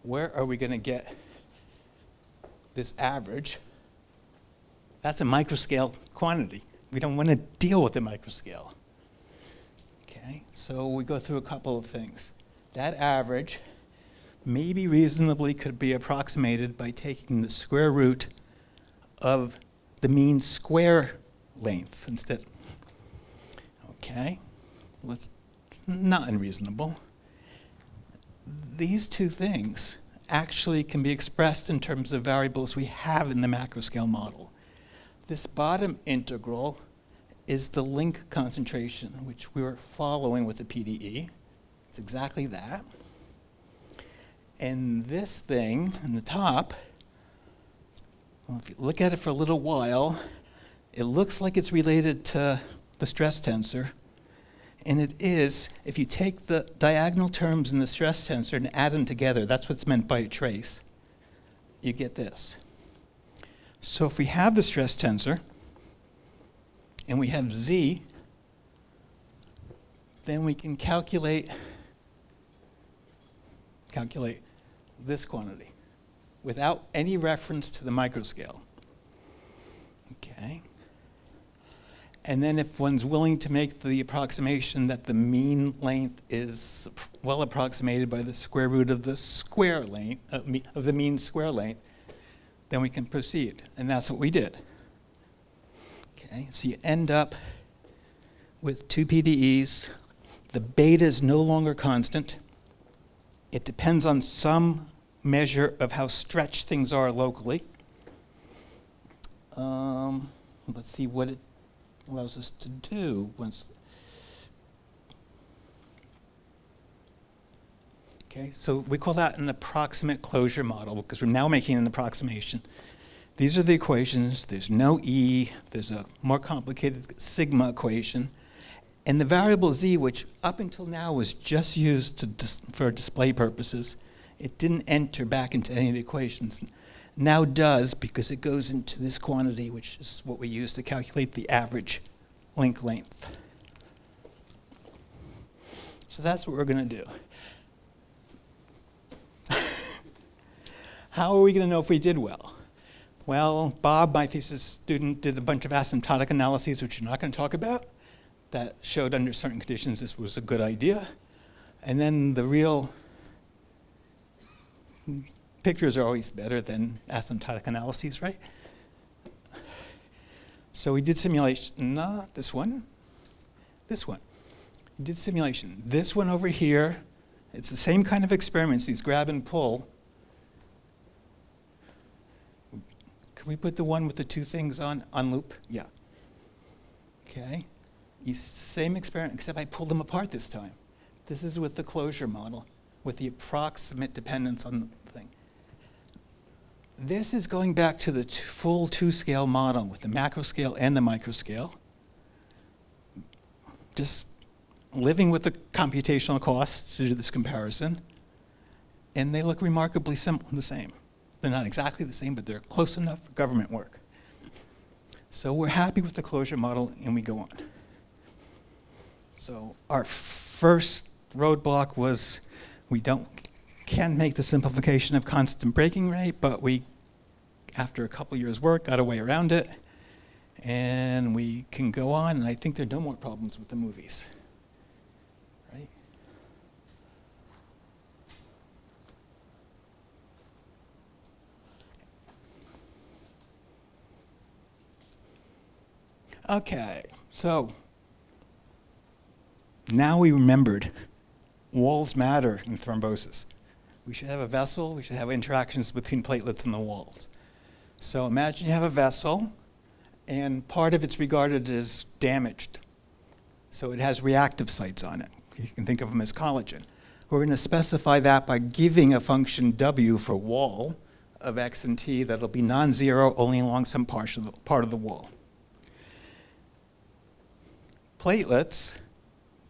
Where are we going to get this average? That's a microscale quantity. We don't want to deal with the microscale. Okay, so we go through a couple of things. That average maybe reasonably could be approximated by taking the square root of the mean square length instead. Okay, let's not unreasonable. These two things actually can be expressed in terms of variables we have in the macroscale model. This bottom integral is the link concentration, which we were following with the PDE. It's exactly that. And this thing in the top, well, if you look at it for a little while, it looks like it's related to the stress tensor. And it is, if you take the diagonal terms in the stress tensor and add them together, that's what's meant by a trace, you get this. So if we have the stress tensor, and we have Z, then we can calculate this quantity without any reference to the microscale. Okay. And then if one's willing to make the approximation that the mean length is well approximated by the square root of the square length, of the mean square length, then we can proceed. And that's what we did. Okay, so you end up with two PDEs. The beta is no longer constant. It depends on some measure of how stretched things are locally. Let's see what it allows us to do. Okay, so we call that an approximate closure model because we're now making an approximation. These are the equations. There's no E. There's a more complicated sigma equation. And the variable Z, which up until now was just used for display purposes, it didn't enter back into any of the equations, now does because it goes into this quantity, which is what we use to calculate the average link length. So that's what we're going to do. How are we going to know if we did well? Well, Bob, my thesis student, did a bunch of asymptotic analyses, which we're not going to talk about, that showed under certain conditions this was a good idea. And then the real pictures are always better than asymptotic analyses, right? So we did simulation, not this one, this one. We did simulation. This one over here, it's the same kind of experiments, these grab and pull. Can we put the one with the two things on loop? Yeah. Okay. Same experiment, except I pulled them apart this time. This is with the closure model, with the approximate dependence on the thing. This is going back to the full two-scale model with the macro scale and the microscale. Just living with the computational costs to do this comparison. And they look remarkably the same. They're not exactly the same, but they're close enough for government work. So we're happy with the closure model, and we go on. So our first roadblock was we can't make the simplification of constant breaking rate, but we, after a couple years' work, got a way around it. And we can go on, and I think there are no more problems with the movies. Right? Okay, so now we remembered walls matter in thrombosis. We should have a vessel, we should have interactions between platelets and the walls. So imagine you have a vessel, and part of it's regarded as damaged. So it has reactive sites on it. You can think of them as collagen. We're going to specify that by giving a function W for wall of x and t that'll be non-zero only along some part of the wall. Platelets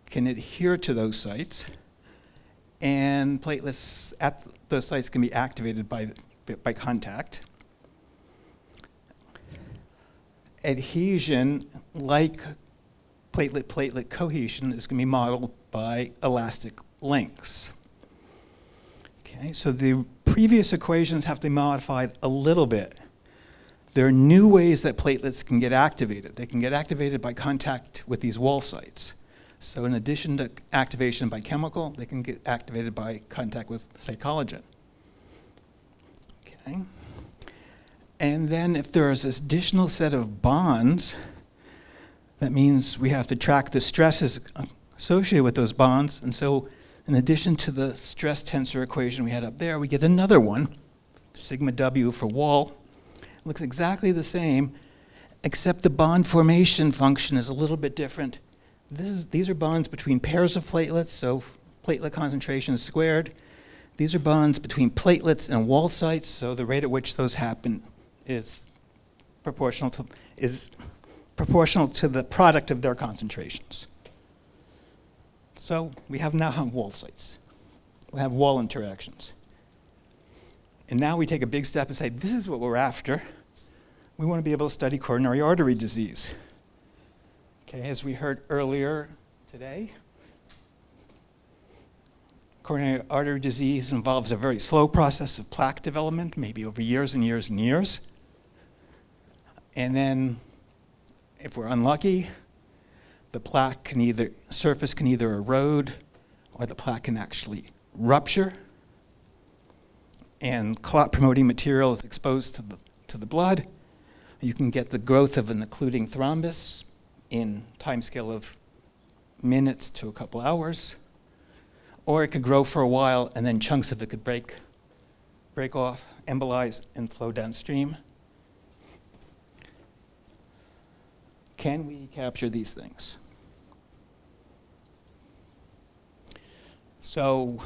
can adhere to those sites, and platelets at those sites can be activated by contact. Adhesion, like platelet-platelet cohesion, is going to be modeled by elastic links. Okay, so the previous equations have to be modified a little bit. There are new ways that platelets can get activated. They can get activated by contact with these wall sites. So in addition to activation by chemical, they can get activated by contact with, say, collagen. Okay. And then if there is this additional set of bonds, that means we have to track the stresses associated with those bonds. And so in addition to the stress tensor equation we had up there, we get another one, sigma W for wall. It looks exactly the same, except the bond formation function is a little bit different. These are bonds between pairs of platelets, so platelet concentration is squared. These are bonds between platelets and wall sites, so the rate at which those happen is proportional to the product of their concentrations. So we now have wall sites. We have wall interactions. And now we take a big step and say, this is what we're after. We want to be able to study coronary artery disease. Okay, as we heard earlier today, coronary artery disease involves a very slow process of plaque development, maybe over years and years and years. And then, if we're unlucky, the plaque surface can either erode or the plaque can actually rupture. And clot-promoting material is exposed to the blood. You can get the growth of an occluding thrombus in time scale of minutes to a couple hours. Or it could grow for a while, and then chunks of it could break off, embolize, and flow downstream. Can we capture these things? So,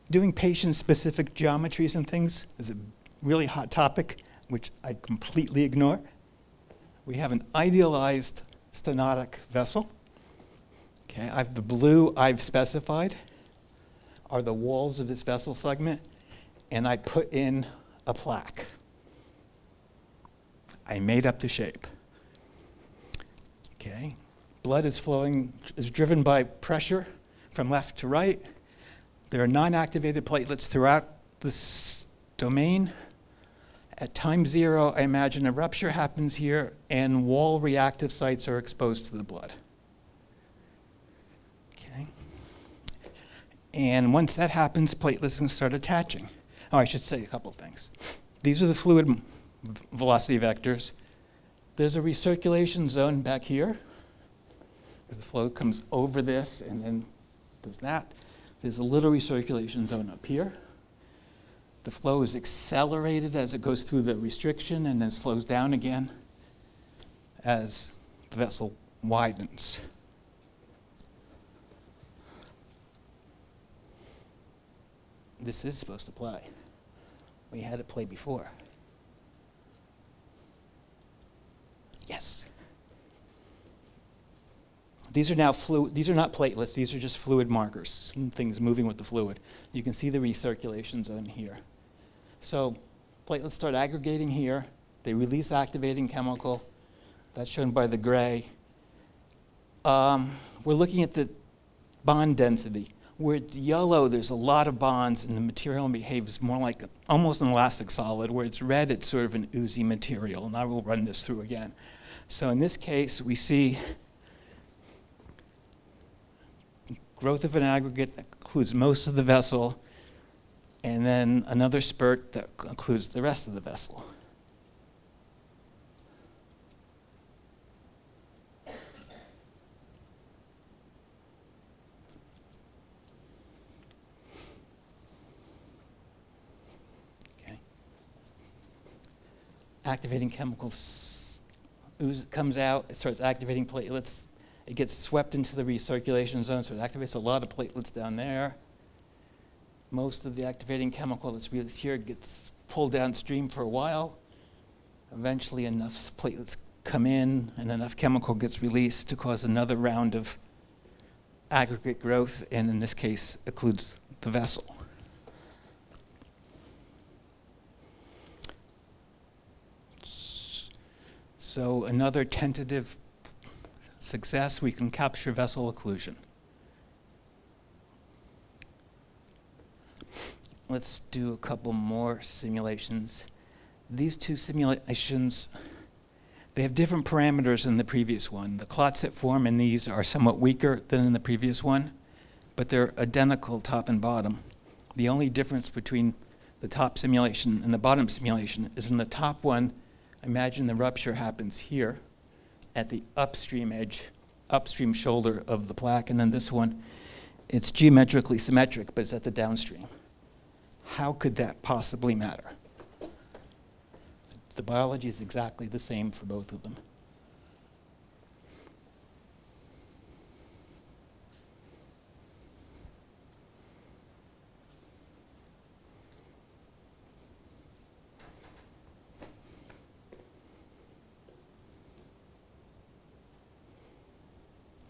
doing patient-specific geometries and things is a really hot topic, which I completely ignore. We have an idealized stenotic vessel. Okay, the blue I've specified are the walls of this vessel segment, and I put in a plaque. I made up the shape. Okay, blood is driven by pressure from left to right. There are non-activated platelets throughout this domain. At time zero, I imagine a rupture happens here, and wall reactive sites are exposed to the blood. Okay. And once that happens, platelets can start attaching. Oh, I should say a couple things. These are the fluid velocity vectors. There's a recirculation zone back here. The flow comes over this and then does that. There's a little recirculation zone up here. The flow is accelerated as it goes through the restriction and then slows down again as the vessel widens. This is supposed to play. We had it play before. Yes. These are now these are not platelets, these are just fluid markers, things moving with the fluid. You can see the recirculation zone here. So platelets start aggregating here, they release activating chemical, that's shown by the gray. We're looking at the bond density. Where it's yellow, there's a lot of bonds, and the material behaves more like almost an elastic solid. Where it's red, it's sort of an oozy material, and I will run this through again. So in this case, we see growth of an aggregate that includes most of the vessel, and then another spurt that includes the rest of the vessel. Activating chemicals comes out, it starts activating platelets. It gets swept into the recirculation zone, so it activates a lot of platelets down there. Most of the activating chemical that's released here gets pulled downstream for a while. Eventually enough platelets come in and enough chemical gets released to cause another round of aggregate growth, and in this case, includes the vessel. So another tentative success, we can capture vessel occlusion. Let's do a couple more simulations. These two simulations, they have different parameters than the previous one. The clots that form in these are somewhat weaker than in the previous one, but they're identical top and bottom. The only difference between the top simulation and the bottom simulation is in the top one, imagine the rupture happens here at the upstream edge, upstream shoulder of the plaque, and then this one, it's geometrically symmetric, but it's at the downstream. How could that possibly matter? The biology is exactly the same for both of them.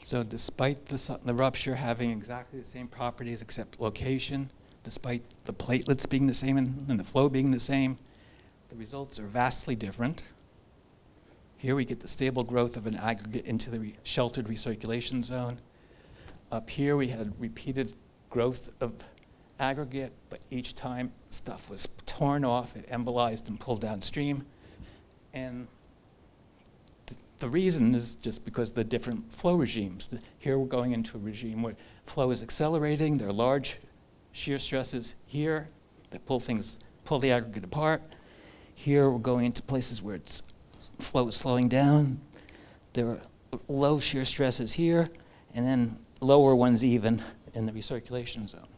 So despite the rupture having exactly the same properties except location, despite the platelets being the same and the flow being the same, the results are vastly different. Here we get the stable growth of an aggregate into the sheltered recirculation zone. Up here we had repeated growth of aggregate, but each time stuff was torn off, it embolized and pulled downstream. And the reason is just because of the different flow regimes. Here we're going into a regime where flow is accelerating. There are large shear stresses here that pull the aggregate apart. Here we're going into places where flow is slowing down. There are low shear stresses here, and then lower ones even in the recirculation zone.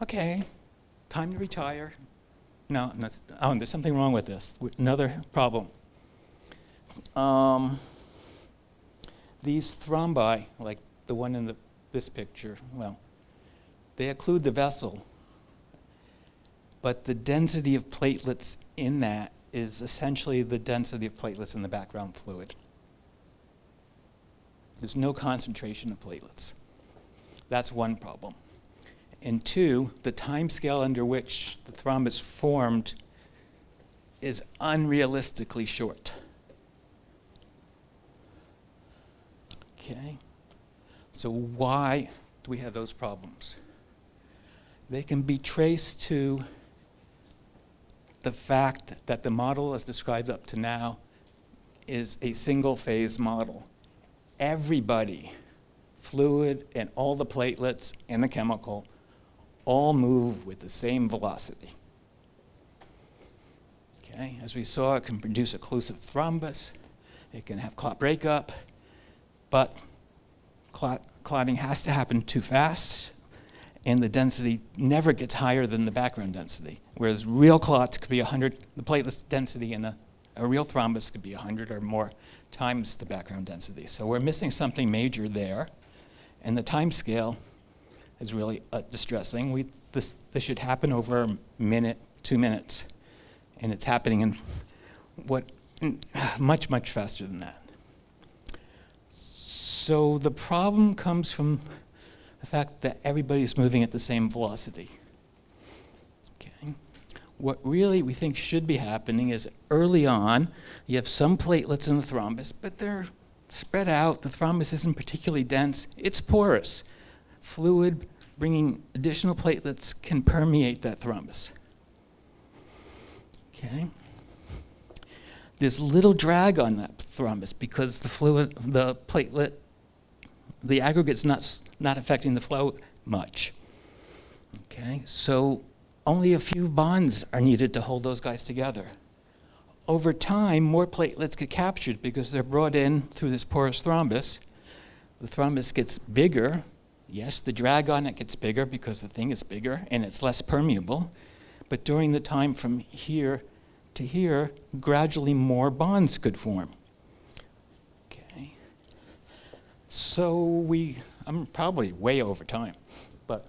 Okay, time to retire. No, there's something wrong with this. Another problem. These thrombi, like the one in this picture, well, they occlude the vessel, but the density of platelets in that is essentially the density of platelets in the background fluid. There's no concentration of platelets. That's one problem. And two, the time scale under which the thrombus formed is unrealistically short. Okay, so why do we have those problems? They can be traced to the fact that the model as described up to now is a single phase model. Everybody, fluid and all the platelets and the chemical, all move with the same velocity. Okay, as we saw, it can produce occlusive thrombus. It can have clot breakup, but clotting has to happen too fast, and the density never gets higher than the background density. Whereas real clots could be 100, the platelet density in a real thrombus could be 100 or more times the background density. So we're missing something major there, and the time scale is really distressing. This should happen over a minute, 2 minutes, and it's happening in much, much faster than that. So the problem comes from the fact that everybody's moving at the same velocity. Okay. What really we think should be happening is early on, you have some platelets in the thrombus, but they're spread out. The thrombus isn't particularly dense. It's porous. Fluid bringing additional platelets can permeate that thrombus. Okay. There's little drag on that thrombus because the fluid, the platelet, the aggregate's not affecting the flow much. Okay, so only a few bonds are needed to hold those guys together. Over time, more platelets get captured because they're brought in through this porous thrombus. The thrombus gets bigger. Yes, the drag on it gets bigger because the thing is bigger and it's less permeable. But during the time from here to here, gradually more bonds could form. Okay. So I'm probably way over time, but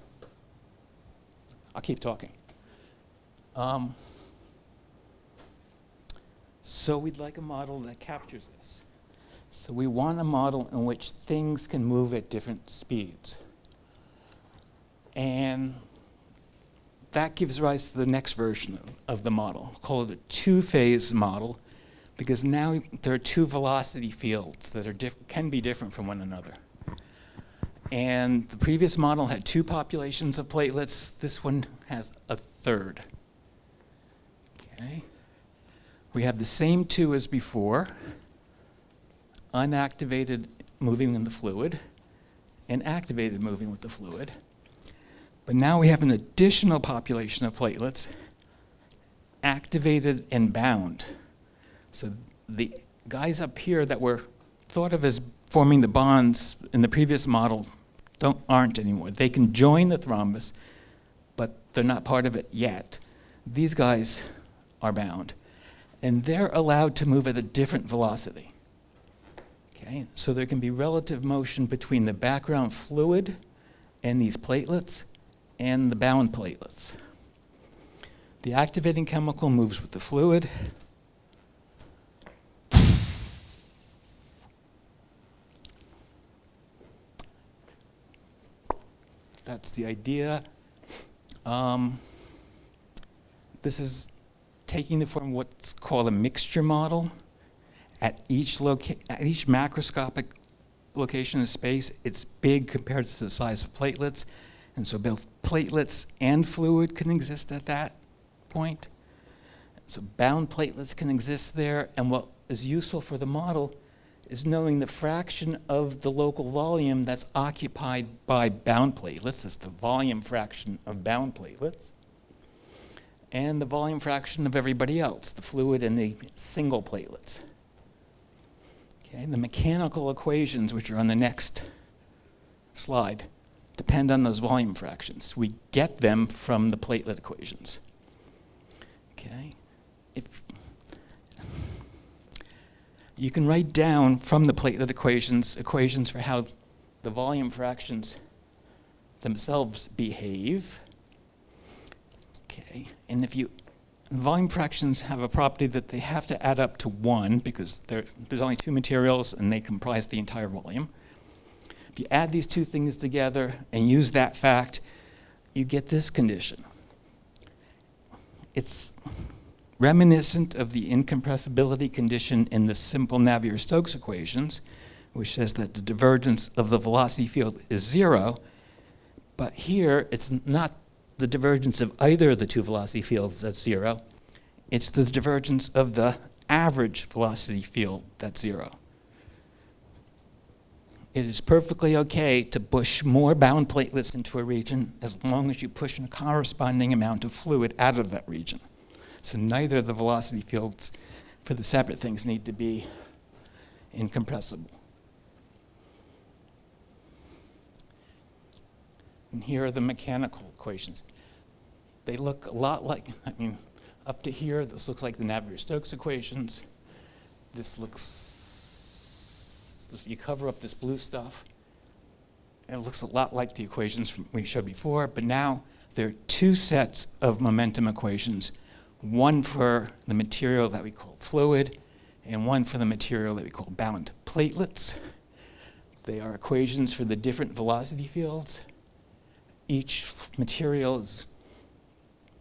I'll keep talking. So we'd like a model that captures this. So we want a model in which things can move at different speeds. And that gives rise to the next version of the model. We'll call it a two-phase model, because now there are two velocity fields that are can be different from one another. And the previous model had two populations of platelets. This one has a third. Okay. We have the same two as before, unactivated moving in the fluid and activated moving with the fluid. But now we have an additional population of platelets, activated and bound. So the guys up here that were thought of as forming the bonds in the previous model aren't anymore. They can join the thrombus, but they're not part of it yet. These guys are bound, and they're allowed to move at a different velocity. Okay, so there can be relative motion between the background fluid and these platelets and the bound platelets. The activating chemical moves with the fluid. That's the idea. This is taking the form of what's called a mixture model. At each macroscopic location of space, it's big compared to the size of platelets. And so both platelets and fluid can exist at that point. So bound platelets can exist there. And what is useful for the model is knowing the fraction of the local volume that's occupied by bound platelets. That's the volume fraction of bound platelets. And the volume fraction of everybody else, the fluid and the single platelets. Okay, the mechanical equations, which are on the next slide, depend on those volume fractions. We get them from the platelet equations. Okay, you can write down from the platelet equations for how the volume fractions themselves behave. Okay, and volume fractions have a property that they have to add up to 1 because there's only two materials and they comprise the entire volume. If you add these two things together and use that fact, you get this condition. It's reminiscent of the incompressibility condition in the simple Navier-Stokes equations, which says that the divergence of the velocity field is 0, but here it's not the divergence of either of the two velocity fields that's 0, it's the divergence of the average velocity field that's 0. It is perfectly okay to push more bound platelets into a region as long as you push a corresponding amount of fluid out of that region. So neither of the velocity fields for the separate things need to be incompressible. And here are the mechanical equations. They look a lot like, up to here, this looks like the Navier-Stokes equations. This looks, if you cover up this blue stuff, it looks a lot like the equations we showed before, but now there are two sets of momentum equations, one for the material that we call fluid, and one for the material that we call bound platelets. They are equations for the different velocity fields. Each material is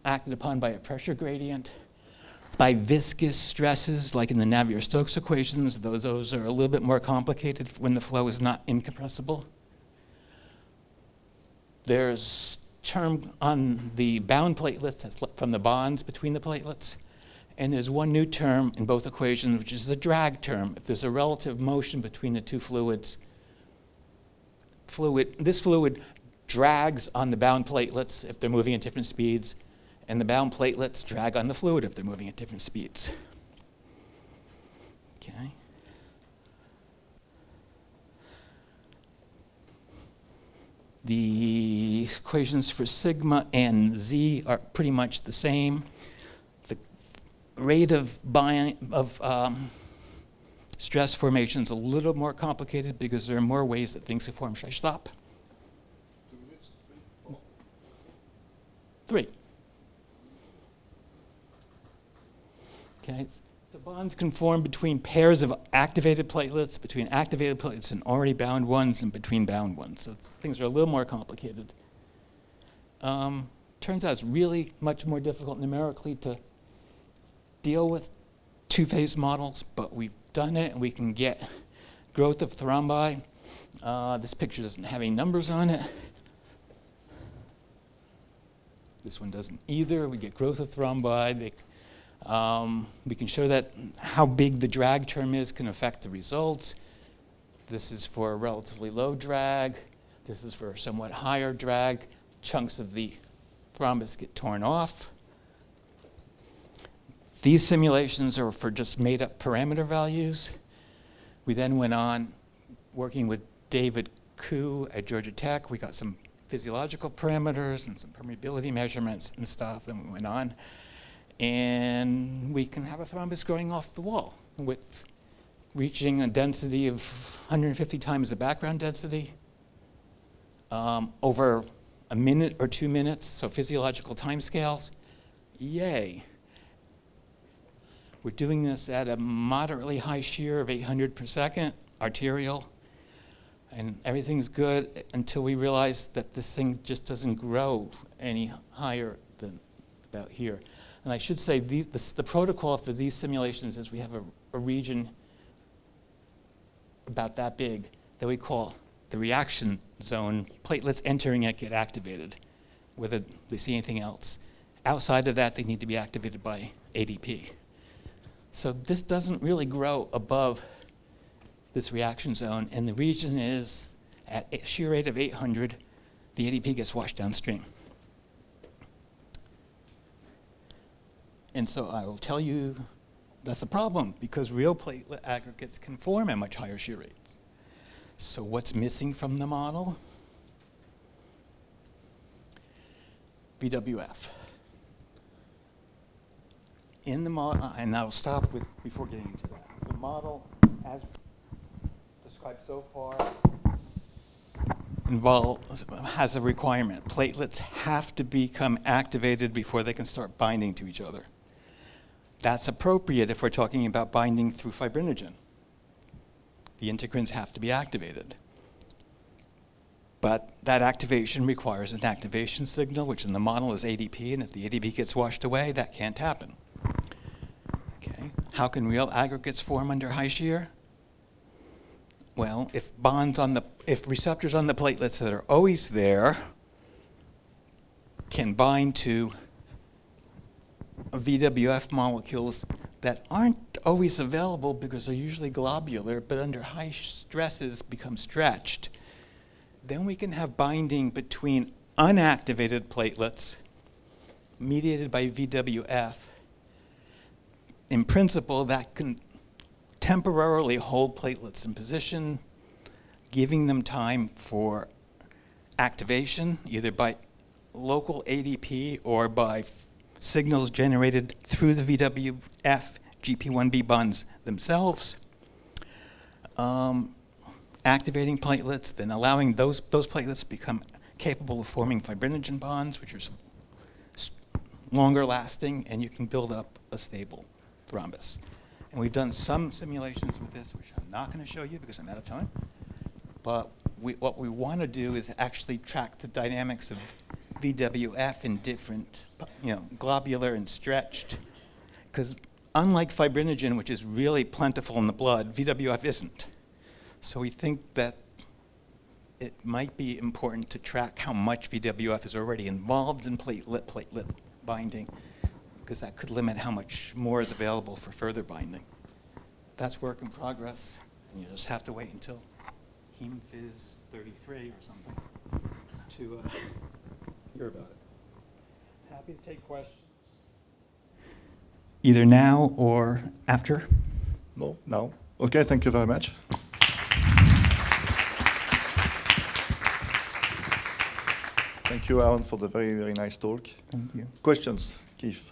acted upon by a pressure gradient. by viscous stresses, like in the Navier-Stokes equations. Those are a little bit more complicated when the flow is not incompressible. There's term on the bound platelets that's from the bonds between the platelets. And there's one new term in both equations, which is the drag term. If there's a relative motion between the two fluids, this fluid drags on the bound platelets if they're moving at different speeds, and the bound platelets drag on the fluid if they're moving at different speeds. Okay. The equations for sigma and z are pretty much the same. The rate of stress formation is a little more complicated because there are more ways that things can form. Should I stop? 2 minutes, 3, 4. 3. Okay, so bonds can form between pairs of activated platelets, between activated platelets and already bound ones, and between bound ones. So things are a little more complicated. Turns out it's really much more difficult numerically to deal with two-phase models, but we've done it, and we can get growth of thrombi. This picture doesn't have any numbers on it. This one doesn't either. We get growth of thrombi. We can show that how big the drag term is can affect the results. This is for a relatively low drag. This is for a somewhat higher drag. Chunks of the thrombus get torn off. These simulations are for just made-up parameter values. We then went on working with David Koo at Georgia Tech. We got some physiological parameters and some permeability measurements and stuff, and we went on. And we can have a thrombus growing off the wall with reaching a density of 150 times the background density over a minute or 2 minutes, so physiological timescales. Yay. We're doing this at a moderately high shear of 800 per second, arterial, and everything's good until we realize that this thing just doesn't grow any higher than about here. And I should say the protocol for these simulations is we have a region about that big that we call the reaction zone. Platelets entering it get activated, whether they see anything else. Outside of that, they need to be activated by ADP. So this doesn't really grow above this reaction zone, and the region is at a shear rate of 800. The ADP gets washed downstream. And so I will tell you that's a problem because real platelet aggregates can form at much higher shear rates. So what's missing from the model? VWF. In the model, and I'll stop with before getting into that. The model, as described so far, has a requirement. Platelets have to become activated before they can start binding to each other. That's appropriate if we're talking about binding through fibrinogen. The integrins have to be activated. But that activation requires an activation signal, which in the model is ADP, and if the ADP gets washed away, that can't happen. Okay. How can real aggregates form under high shear? Well, if receptors on the platelets that are always there can bind to VWF molecules that aren't always available because they're usually globular, but under high stresses become stretched, then we can have binding between unactivated platelets mediated by VWF. In principle, that can temporarily hold platelets in position, giving them time for activation, either by local ADP or by signals generated through the VWF GP1B bonds themselves, activating platelets, then allowing those platelets to become capable of forming fibrinogen bonds, which are longer lasting, and you can build up a stable thrombus. And we've done some simulations with this, which I'm not going to show you because I'm out of time. But what we want to do is actually track the dynamics of VWF in different, globular and stretched. Because unlike fibrinogen, which is really plentiful in the blood, VWF isn't. So we think that it might be important to track how much VWF is already involved in platelet binding, because that could limit how much more is available for further binding. That's work in progress, and you just have to wait until HemoPhysics 33 or something to hear about it. Happy to take questions. Either now or after? No, now. Okay, thank you very much. Thank you, Aaron, for the very, very nice talk. Thank you. Questions, Keith?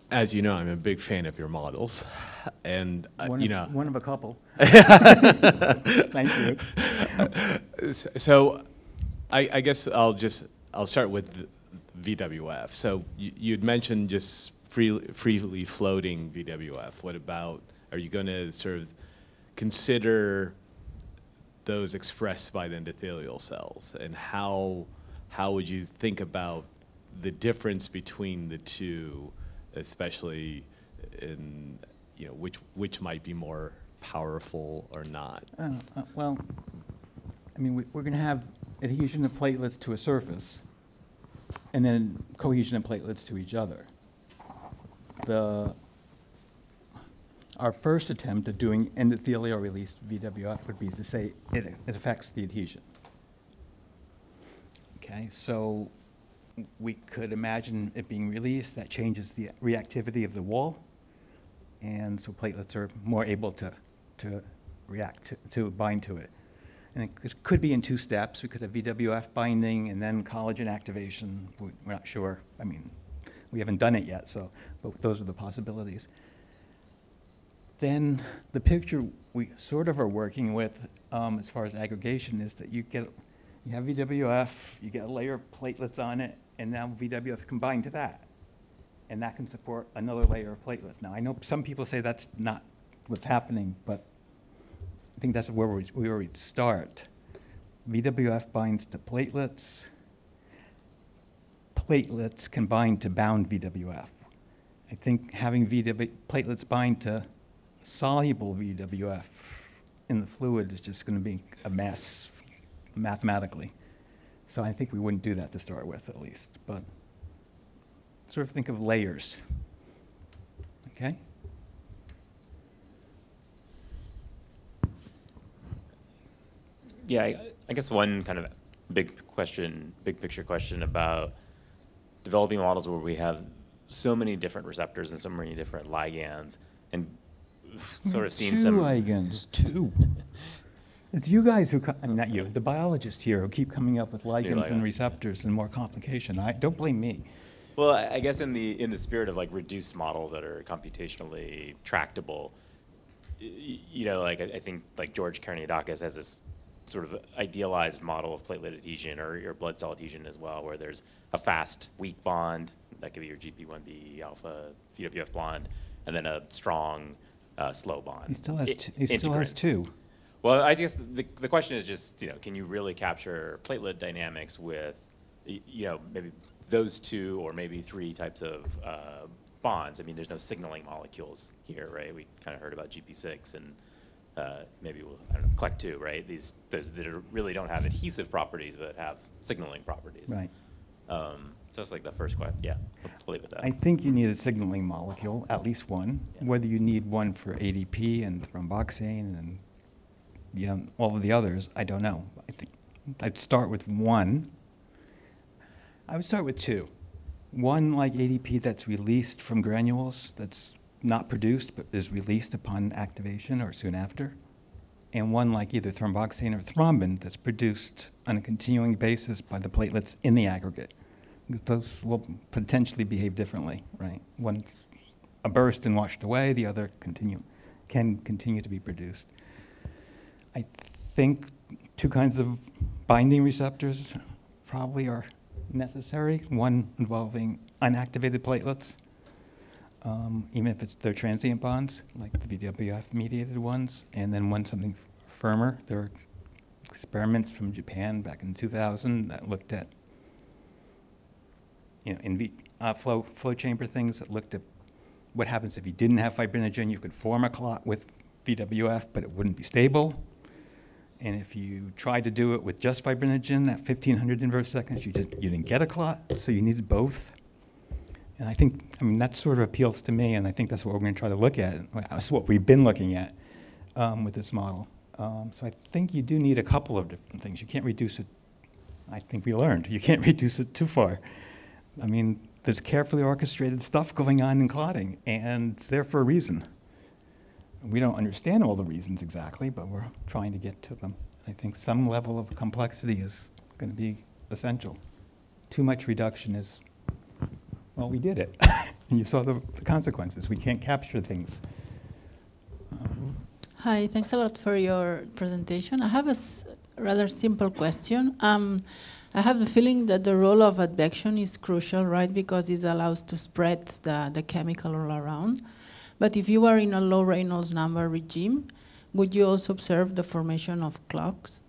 As you know, I'm a big fan of your models, and one of a couple. Thank you. So, I guess I'll start with VWF. So you'd mentioned just freely floating VWF. What about, are you going to sort of consider those expressed by the endothelial cells, and how would you think about the difference between the two? Especially in, which might be more powerful or not? Well, I mean, we're going to have adhesion of platelets to a surface, and then cohesion of platelets to each other. Our first attempt at doing endothelial released VWF would be to say it affects the adhesion. Okay, so we could imagine it being released. That changes the reactivity of the wall, and so platelets are more able to react to bind to it. And it could be in two steps. We could have VWF binding and then collagen activation. We're not sure. I mean, we haven't done it yet, but those are the possibilities. Then the picture we sort of are working with as far as aggregation is that you have VWF, you get a layer of platelets on it, and now VWF can bind to that. And that can support another layer of platelets. Now, I know some people say that's not what's happening, but I think that's where we start. VWF binds to platelets. Platelets can bind to bound VWF. I think having platelets bind to soluble VWF in the fluid is just going to be a mess mathematically. So I think we wouldn't do that to start with, at least. But sort of think of layers. Okay? Yeah, I guess one kind of big picture question about developing models where we have so many different receptors and so many different ligands, and sort of seen some ligands. Two. It's you guys who, I mean, not you, the biologists here who keep coming up with ligands and receptors and more complication. Don't blame me. Well, I guess in the spirit of like reduced models that are computationally tractable, I think like George Karniadakis has this sort of idealized model of platelet adhesion or your blood cell adhesion as well, where there's a fast, weak bond, that could be your GP1B alpha VWF bond, and then a strong, slow bond. He still has two. Well, I guess the question is just, can you really capture platelet dynamics with, maybe those two or maybe three types of bonds? I mean, there's no signaling molecules here, right? We kind of heard about GP6 and maybe CLEC2, right? Those that really don't have adhesive properties but have signaling properties. Right. So that's like the first question. Yeah, I'll leave it at that. I think you need a signaling molecule, at least one. Yeah. Whether you need one for ADP and thromboxane and all of the others, I don't know. I think I'd start with one. I would start with two. One like ADP that's released from granules, that's not produced but is released upon activation or soon after. And one like either thromboxane or thrombin that's produced on a continuing basis by the platelets in the aggregate. Those will potentially behave differently, right? One's a burst and washed away, the other can continue to be produced. I think two kinds of binding receptors probably are necessary, one involving unactivated platelets, even if they're transient bonds, like the VWF-mediated ones, and then one something firmer. There are experiments from Japan back in 2000 that looked at, flow chamber things that looked at what happens if you didn't have fibrinogen. You could form a clot with VWF, but it wouldn't be stable. And if you tried to do it with just fibrinogen at 1,500 inverse seconds, you didn't get a clot, so you needed both. And I think, that sort of appeals to me, and I think that's what we're going to try to look at. That's what we've been looking at with this model. So I think you do need a couple of different things. You can't reduce it, I think we learned, you can't reduce it too far. There's carefully orchestrated stuff going on in clotting, and it's there for a reason. We don't understand all the reasons exactly, but we're trying to get to them. I think some level of complexity is going to be essential. Too much reduction is, well, we did it. And you saw the consequences. We can't capture things. Hi, thanks a lot for your presentation. I have a rather simple question. I have the feeling that the role of advection is crucial, right? Because it allows to spread the chemical all around. But if you are in a low Reynolds number regime, would you also observe the formation of clogs?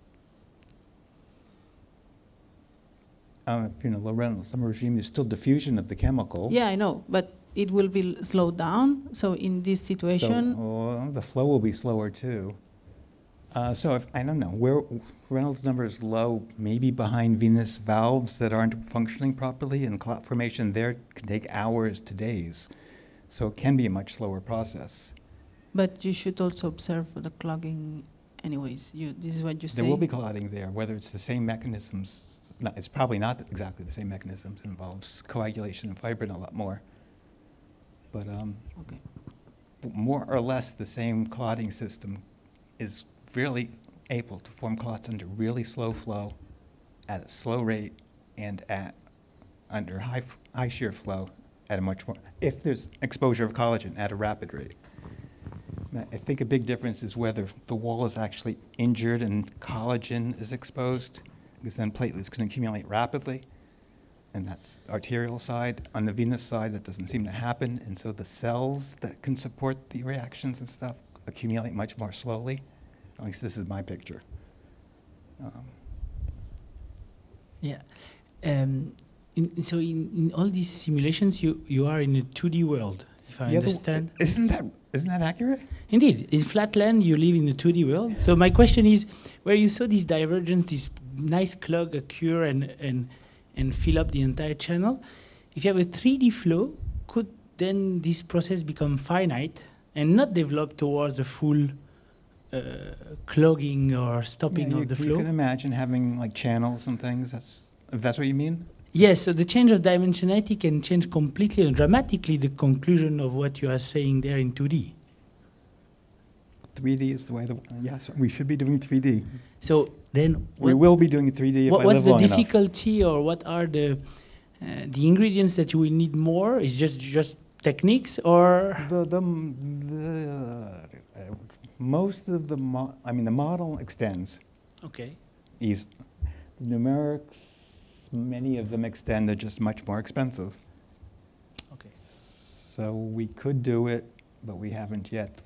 If you're in a low Reynolds number regime, there's still diffusion of the chemical. Yeah, I know, but it will be slowed down. So in this situation, so, the flow will be slower too. So if, I don't know, where Reynolds number is low, maybe behind venous valves that aren't functioning properly, and clot formation there can take hours to days. So it can be a much slower process. but you should also observe the clogging anyways. This is what you say? There will be clotting there, whether it's the same mechanisms. No, it's probably not exactly the same mechanisms. It involves coagulation and fibrin a lot more. But okay. More or less the same clotting system is really able to form clots under really slow flow, at a slow rate, and under high shear flow at a much more, if there's exposure of collagen at a rapid rate. I think a big difference is whether the wall is actually injured and collagen is exposed, because then platelets can accumulate rapidly, and that's the arterial side. On the venous side, that doesn't seem to happen, and so the cells that can support the reactions and stuff accumulate much more slowly. At least this is my picture. Yeah. So in all these simulations, you are in a 2D world, if I understand. Isn't that accurate? Indeed. In flatland, you live in a 2D world. So my question is, where you saw this divergence, this nice clog occur and fill up the entire channel, if you have a 3D flow, could then this process become finite and not develop towards a full clogging or stopping of the flow? You can imagine having like channels and things. If that's what you mean? Yes, so the change of dimensionality can change completely and dramatically the conclusion of what you are saying there in 2D. 3D is the way, yes, we should be doing 3D. So then we will be doing 3D if I live long enough. What's the difficulty, or what are the ingredients that you will need more? Is just techniques, or? Most of the, the model extends. Okay. The numerics, many of them extend, they're just much more expensive. Okay. So we could do it, but we haven't yet.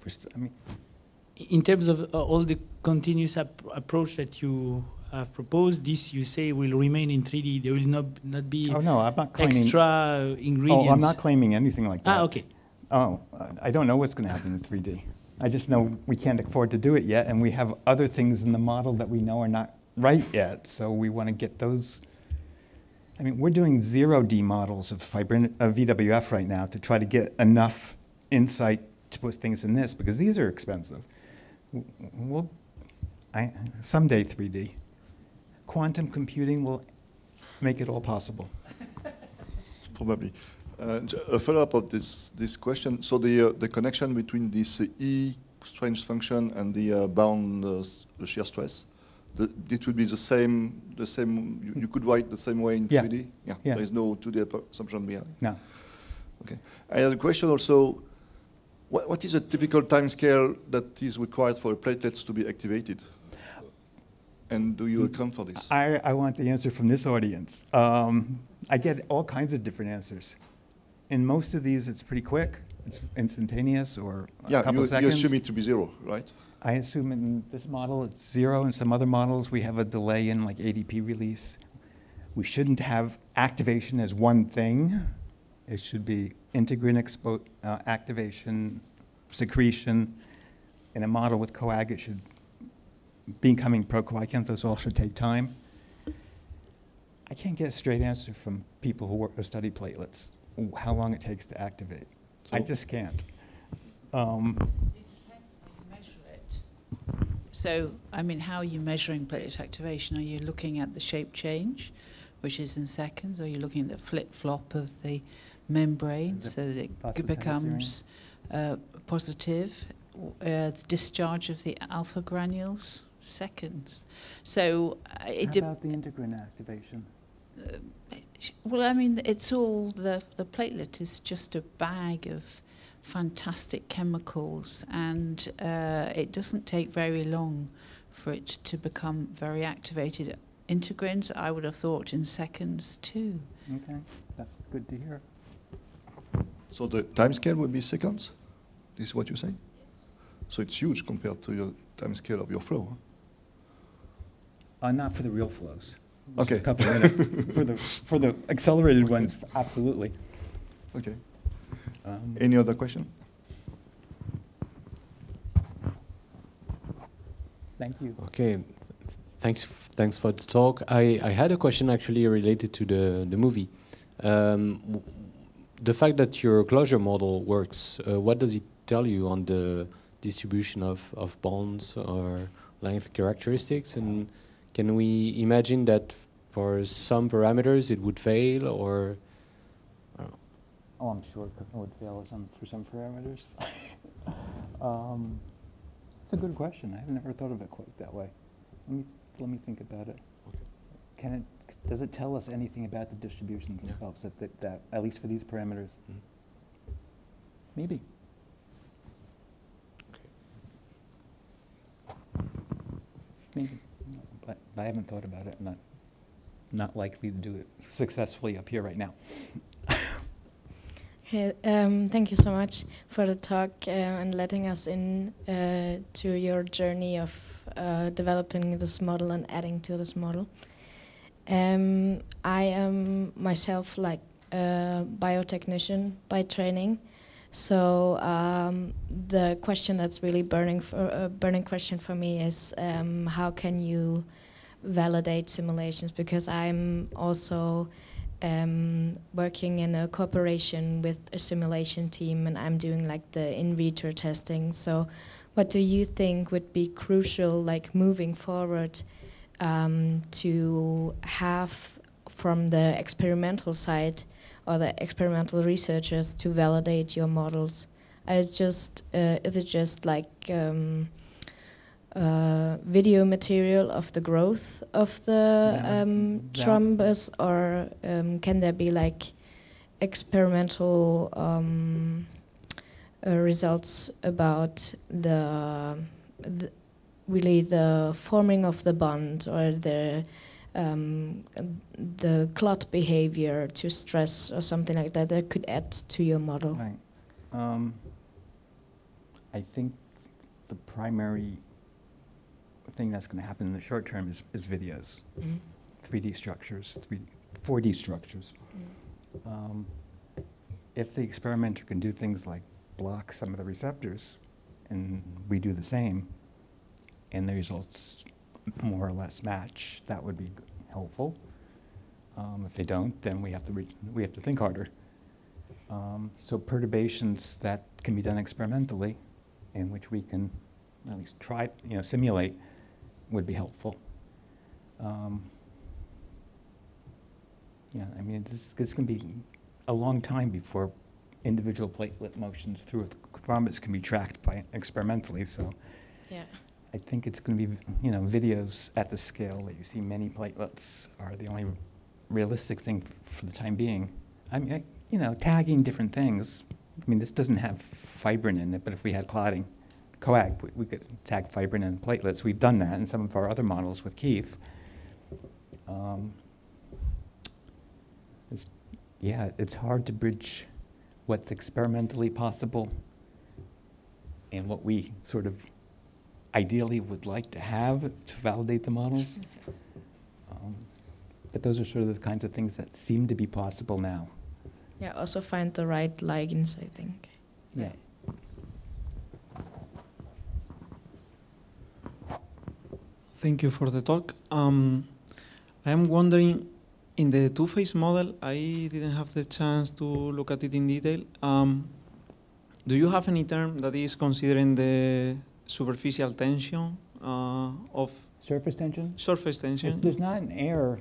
In terms of all the continuous approach that you have proposed, this you say will remain in 3D. There will not be I'm not claiming, extra ingredients. Oh, I'm not claiming anything like that. Ah, okay. Oh, I don't know what's going to happen in 3D. I just know we can't afford to do it yet, and we have other things in the model that we know are not right yet, so we want to get those. We're doing 0D models of VWF right now to try to get enough insight to put things in this, because these are expensive. Someday 3D. Quantum computing will make it all possible. Probably. A follow-up of this question. So the connection between this E strange function and the bound shear stress, it would be the same. You could write the same way in 3D. Yeah. There is no 2D assumption behind. No. Okay. I had a question also. What is a typical time scale that is required for platelets to be activated? And do you account for this? I want the answer from this audience. I get all kinds of different answers. in most of these, it's pretty quick. It's instantaneous or Yeah, a couple you seconds. assume it to be 0, right? I assume in this model it's 0. In some other models, we have a delay in like ADP release. We shouldn't have activation as one thing. It should be integrin activation, secretion. In a model with coag, it should becoming procoagulant. Those all should take time. I can't get a straight answer from people who work or study platelets, how long it takes to activate. So I just can't. It depends how you measure it. So, I mean, how are you measuring platelet activation? Are you looking at the shape change, which is in seconds? Or are you looking at the flip-flop of the membrane so that it becomes positive? The discharge of the alpha granules? Seconds. So it how about the integrin activation? well, I mean, it's all the platelet is just a bag of fantastic chemicals, and it doesn't take very long for it to become very activated. Integrins, I would have thought in seconds too. Okay, that's good to hear. So the time scale would be seconds? This is what you say? So it's huge compared to your time scale of your flow. Huh? Not for the real flows. Just Okay. a couple minutes. For the accelerated ones, absolutely. Okay. Any other question? Thank you. Okay, thanks for the talk. I had a question actually related to the movie. The fact that your closure model works, what does it tell you on the distribution of bonds or length characteristics? And can we imagine that for some parameters it would fail, or? I don't know. Oh, I'm sure it would fail for some parameters. It's a good question. I've never thought of it quite that way. Let me think about it. Okay. Does it tell us anything about the distributions themselves, that at least for these parameters? Mm-hmm. Maybe. Maybe. But I haven't thought about it. Not likely to do it successfully up here right now. Hey, thank you so much for the talk and letting us in to your journey of developing this model and adding to this model. I am myself like a biotechnician by training, so the question that's really burning question for me is how can you validate simulations, because I'm also working in a cooperation with a simulation team, and I'm doing like the in vitro testing. So what do you think would be crucial, like moving forward, to have from the experimental side or the experimental researchers to validate your models? Is it just like video material of the growth of the thrombus, or can there be like experimental results about really the forming of the bond, or the clot behavior to stress or something like that that could add to your model? Right. I think the primary thing that's going to happen in the short term is videos, 3D structures, 4D structures. If the experimenter can do things like block some of the receptors, and we do the same, and the results more or less match, that would be helpful. If they don't, then we have to think harder. So perturbations that can be done experimentally, in which we can at least try, simulate, would be helpful. Yeah, I mean, it's going to be a long time before individual platelet motions through a thrombus can be tracked by experimentally. So, yeah, I think it's going to be, videos at the scale that you see many platelets are the only realistic thing for the time being. I mean, tagging different things. I mean, this doesn't have fibrin in it, but if we had clotting, coag, we could tag fibrin and platelets. We've done that in some of our other models with Keith. It's hard to bridge what's experimentally possible and what we sort of ideally would like to have to validate the models. But those are sort of the kinds of things that seem to be possible now. Yeah, also find the right ligands, I think. Yeah. Thank you for the talk. I am wondering, in the two-phase model, I didn't have the chance to look at it in detail. Do you have any term that is considering the superficial tension of surface tension? Surface tension. There's not an air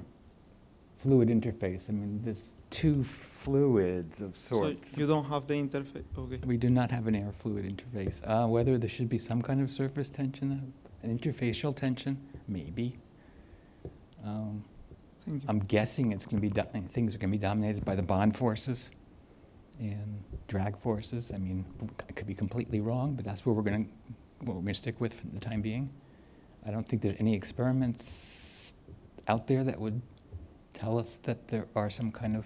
fluid interface. I mean, there's two fluids of sorts. So you don't have the interface. Okay. We do not have an air fluid interface. Whether there should be some kind of surface tension, an interfacial tension, maybe. Thank you. I'm guessing it's going to be things are going to be dominated by the bond forces and drag forces. I mean, I could be completely wrong, but that's what we're going to stick with for the time being. I don't think there are any experiments out there that would tell us that there are some kind of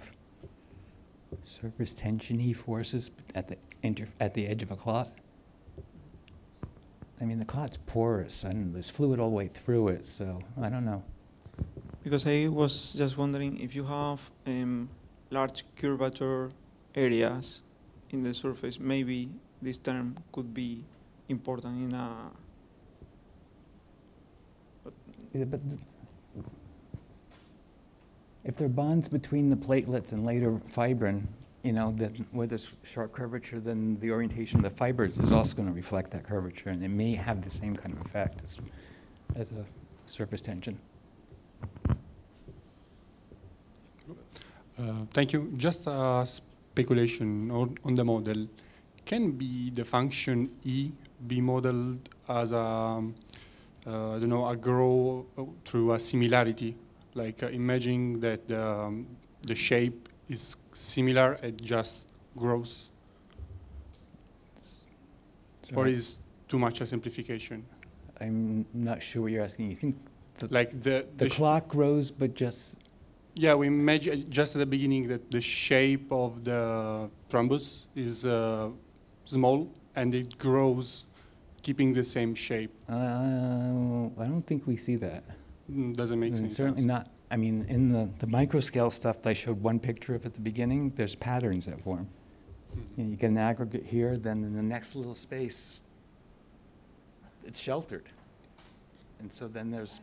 surface tension-y forces at the edge of a clot. I mean, the clot's porous and there's fluid all the way through it, so I don't know. Because I was just wondering if you have large curvature areas in the surface, maybe this term could be important in a... But if there are bonds between the platelets and later fibrin, you know, then where there's sharp curvature, then the orientation of the fibers is also going to reflect that curvature, and it may have the same kind of effect as a surface tension. Thank you. Just a speculation on the model. Can be the function E be modeled as a, I don't know, a grow through a similarity? Like imagining that the shape is similar, it just grows? Or is too much a simplification? I'm not sure what you're asking. You think like the clock grows, but just... Yeah, we imagine just at the beginning that the shape of the thrombus is small and it grows keeping the same shape. I don't think we see that. Doesn't make sense. Certainly not. I mean, in the microscale stuff that I showed one picture of at the beginning, there's patterns that form. You know, you get an aggregate here, then in the next little space, it's sheltered. And so then there's...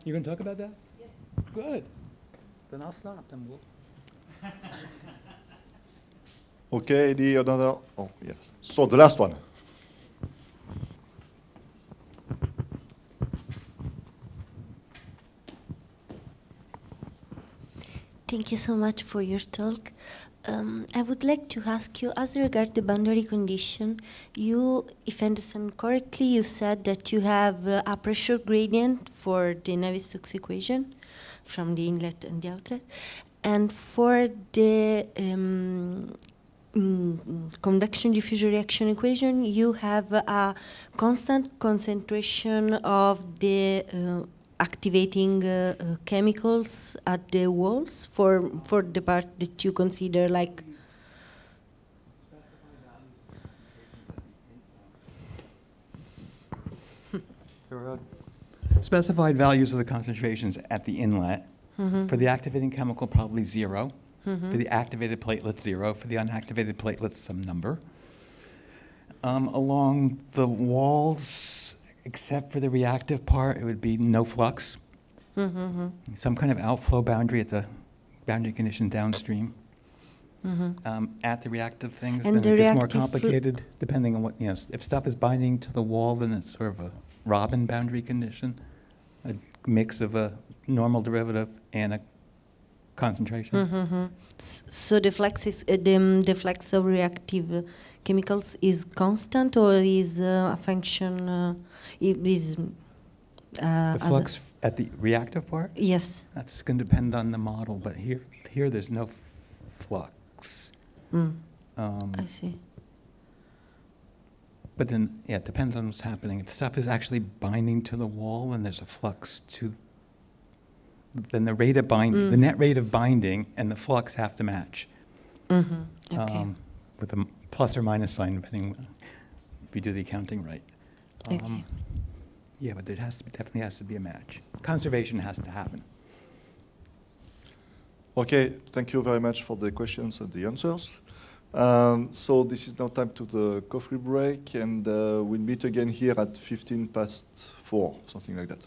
You're going to talk about that? Yes. Good. Then I'll stop. Then we'll... Okay, the another... Oh, yes. So the last one. Thank you so much for your talk. I would like to ask you, as regards the boundary condition, you, if I understand correctly, you said that you have a pressure gradient for the Navier-Stokes equation from the inlet and the outlet. And for the convection diffusion reaction equation, you have a constant concentration of the activating chemicals at the walls for the part that you consider like... Specified values of the concentrations at the inlet. Mm-hmm. For the activating chemical, probably 0. Mm-hmm. For the activated platelets, 0. For the unactivated platelets, some number. Along the walls, except for the reactive part, it would be no flux. Mm-hmm. Some kind of outflow boundary at the boundary condition downstream. Mm-hmm. At the reactive things, and then it gets more complicated, depending on what, you know, if stuff is binding to the wall, then it's sort of a Robin boundary condition, a mix of a normal derivative and a concentration. Mm-hmm. So the flux is the flux of reactive chemicals is constant, or is a function? The flux at the reactive part? Yes. That's going to depend on the model, but here there's no flux. I see. But then, yeah, it depends on what's happening. If stuff is actually binding to the wall and there's a flux to, then the rate of binding, the net rate of binding and the flux have to match. Mm-hmm. Okay. With a plus or minus sign, depending if you do the accounting right. Okay. Yeah, but there definitely has to be a match. Conservation has to happen. Okay, thank you very much for the questions and the answers. So this is now time to the coffee break, and we'll meet again here at 4:15, something like that.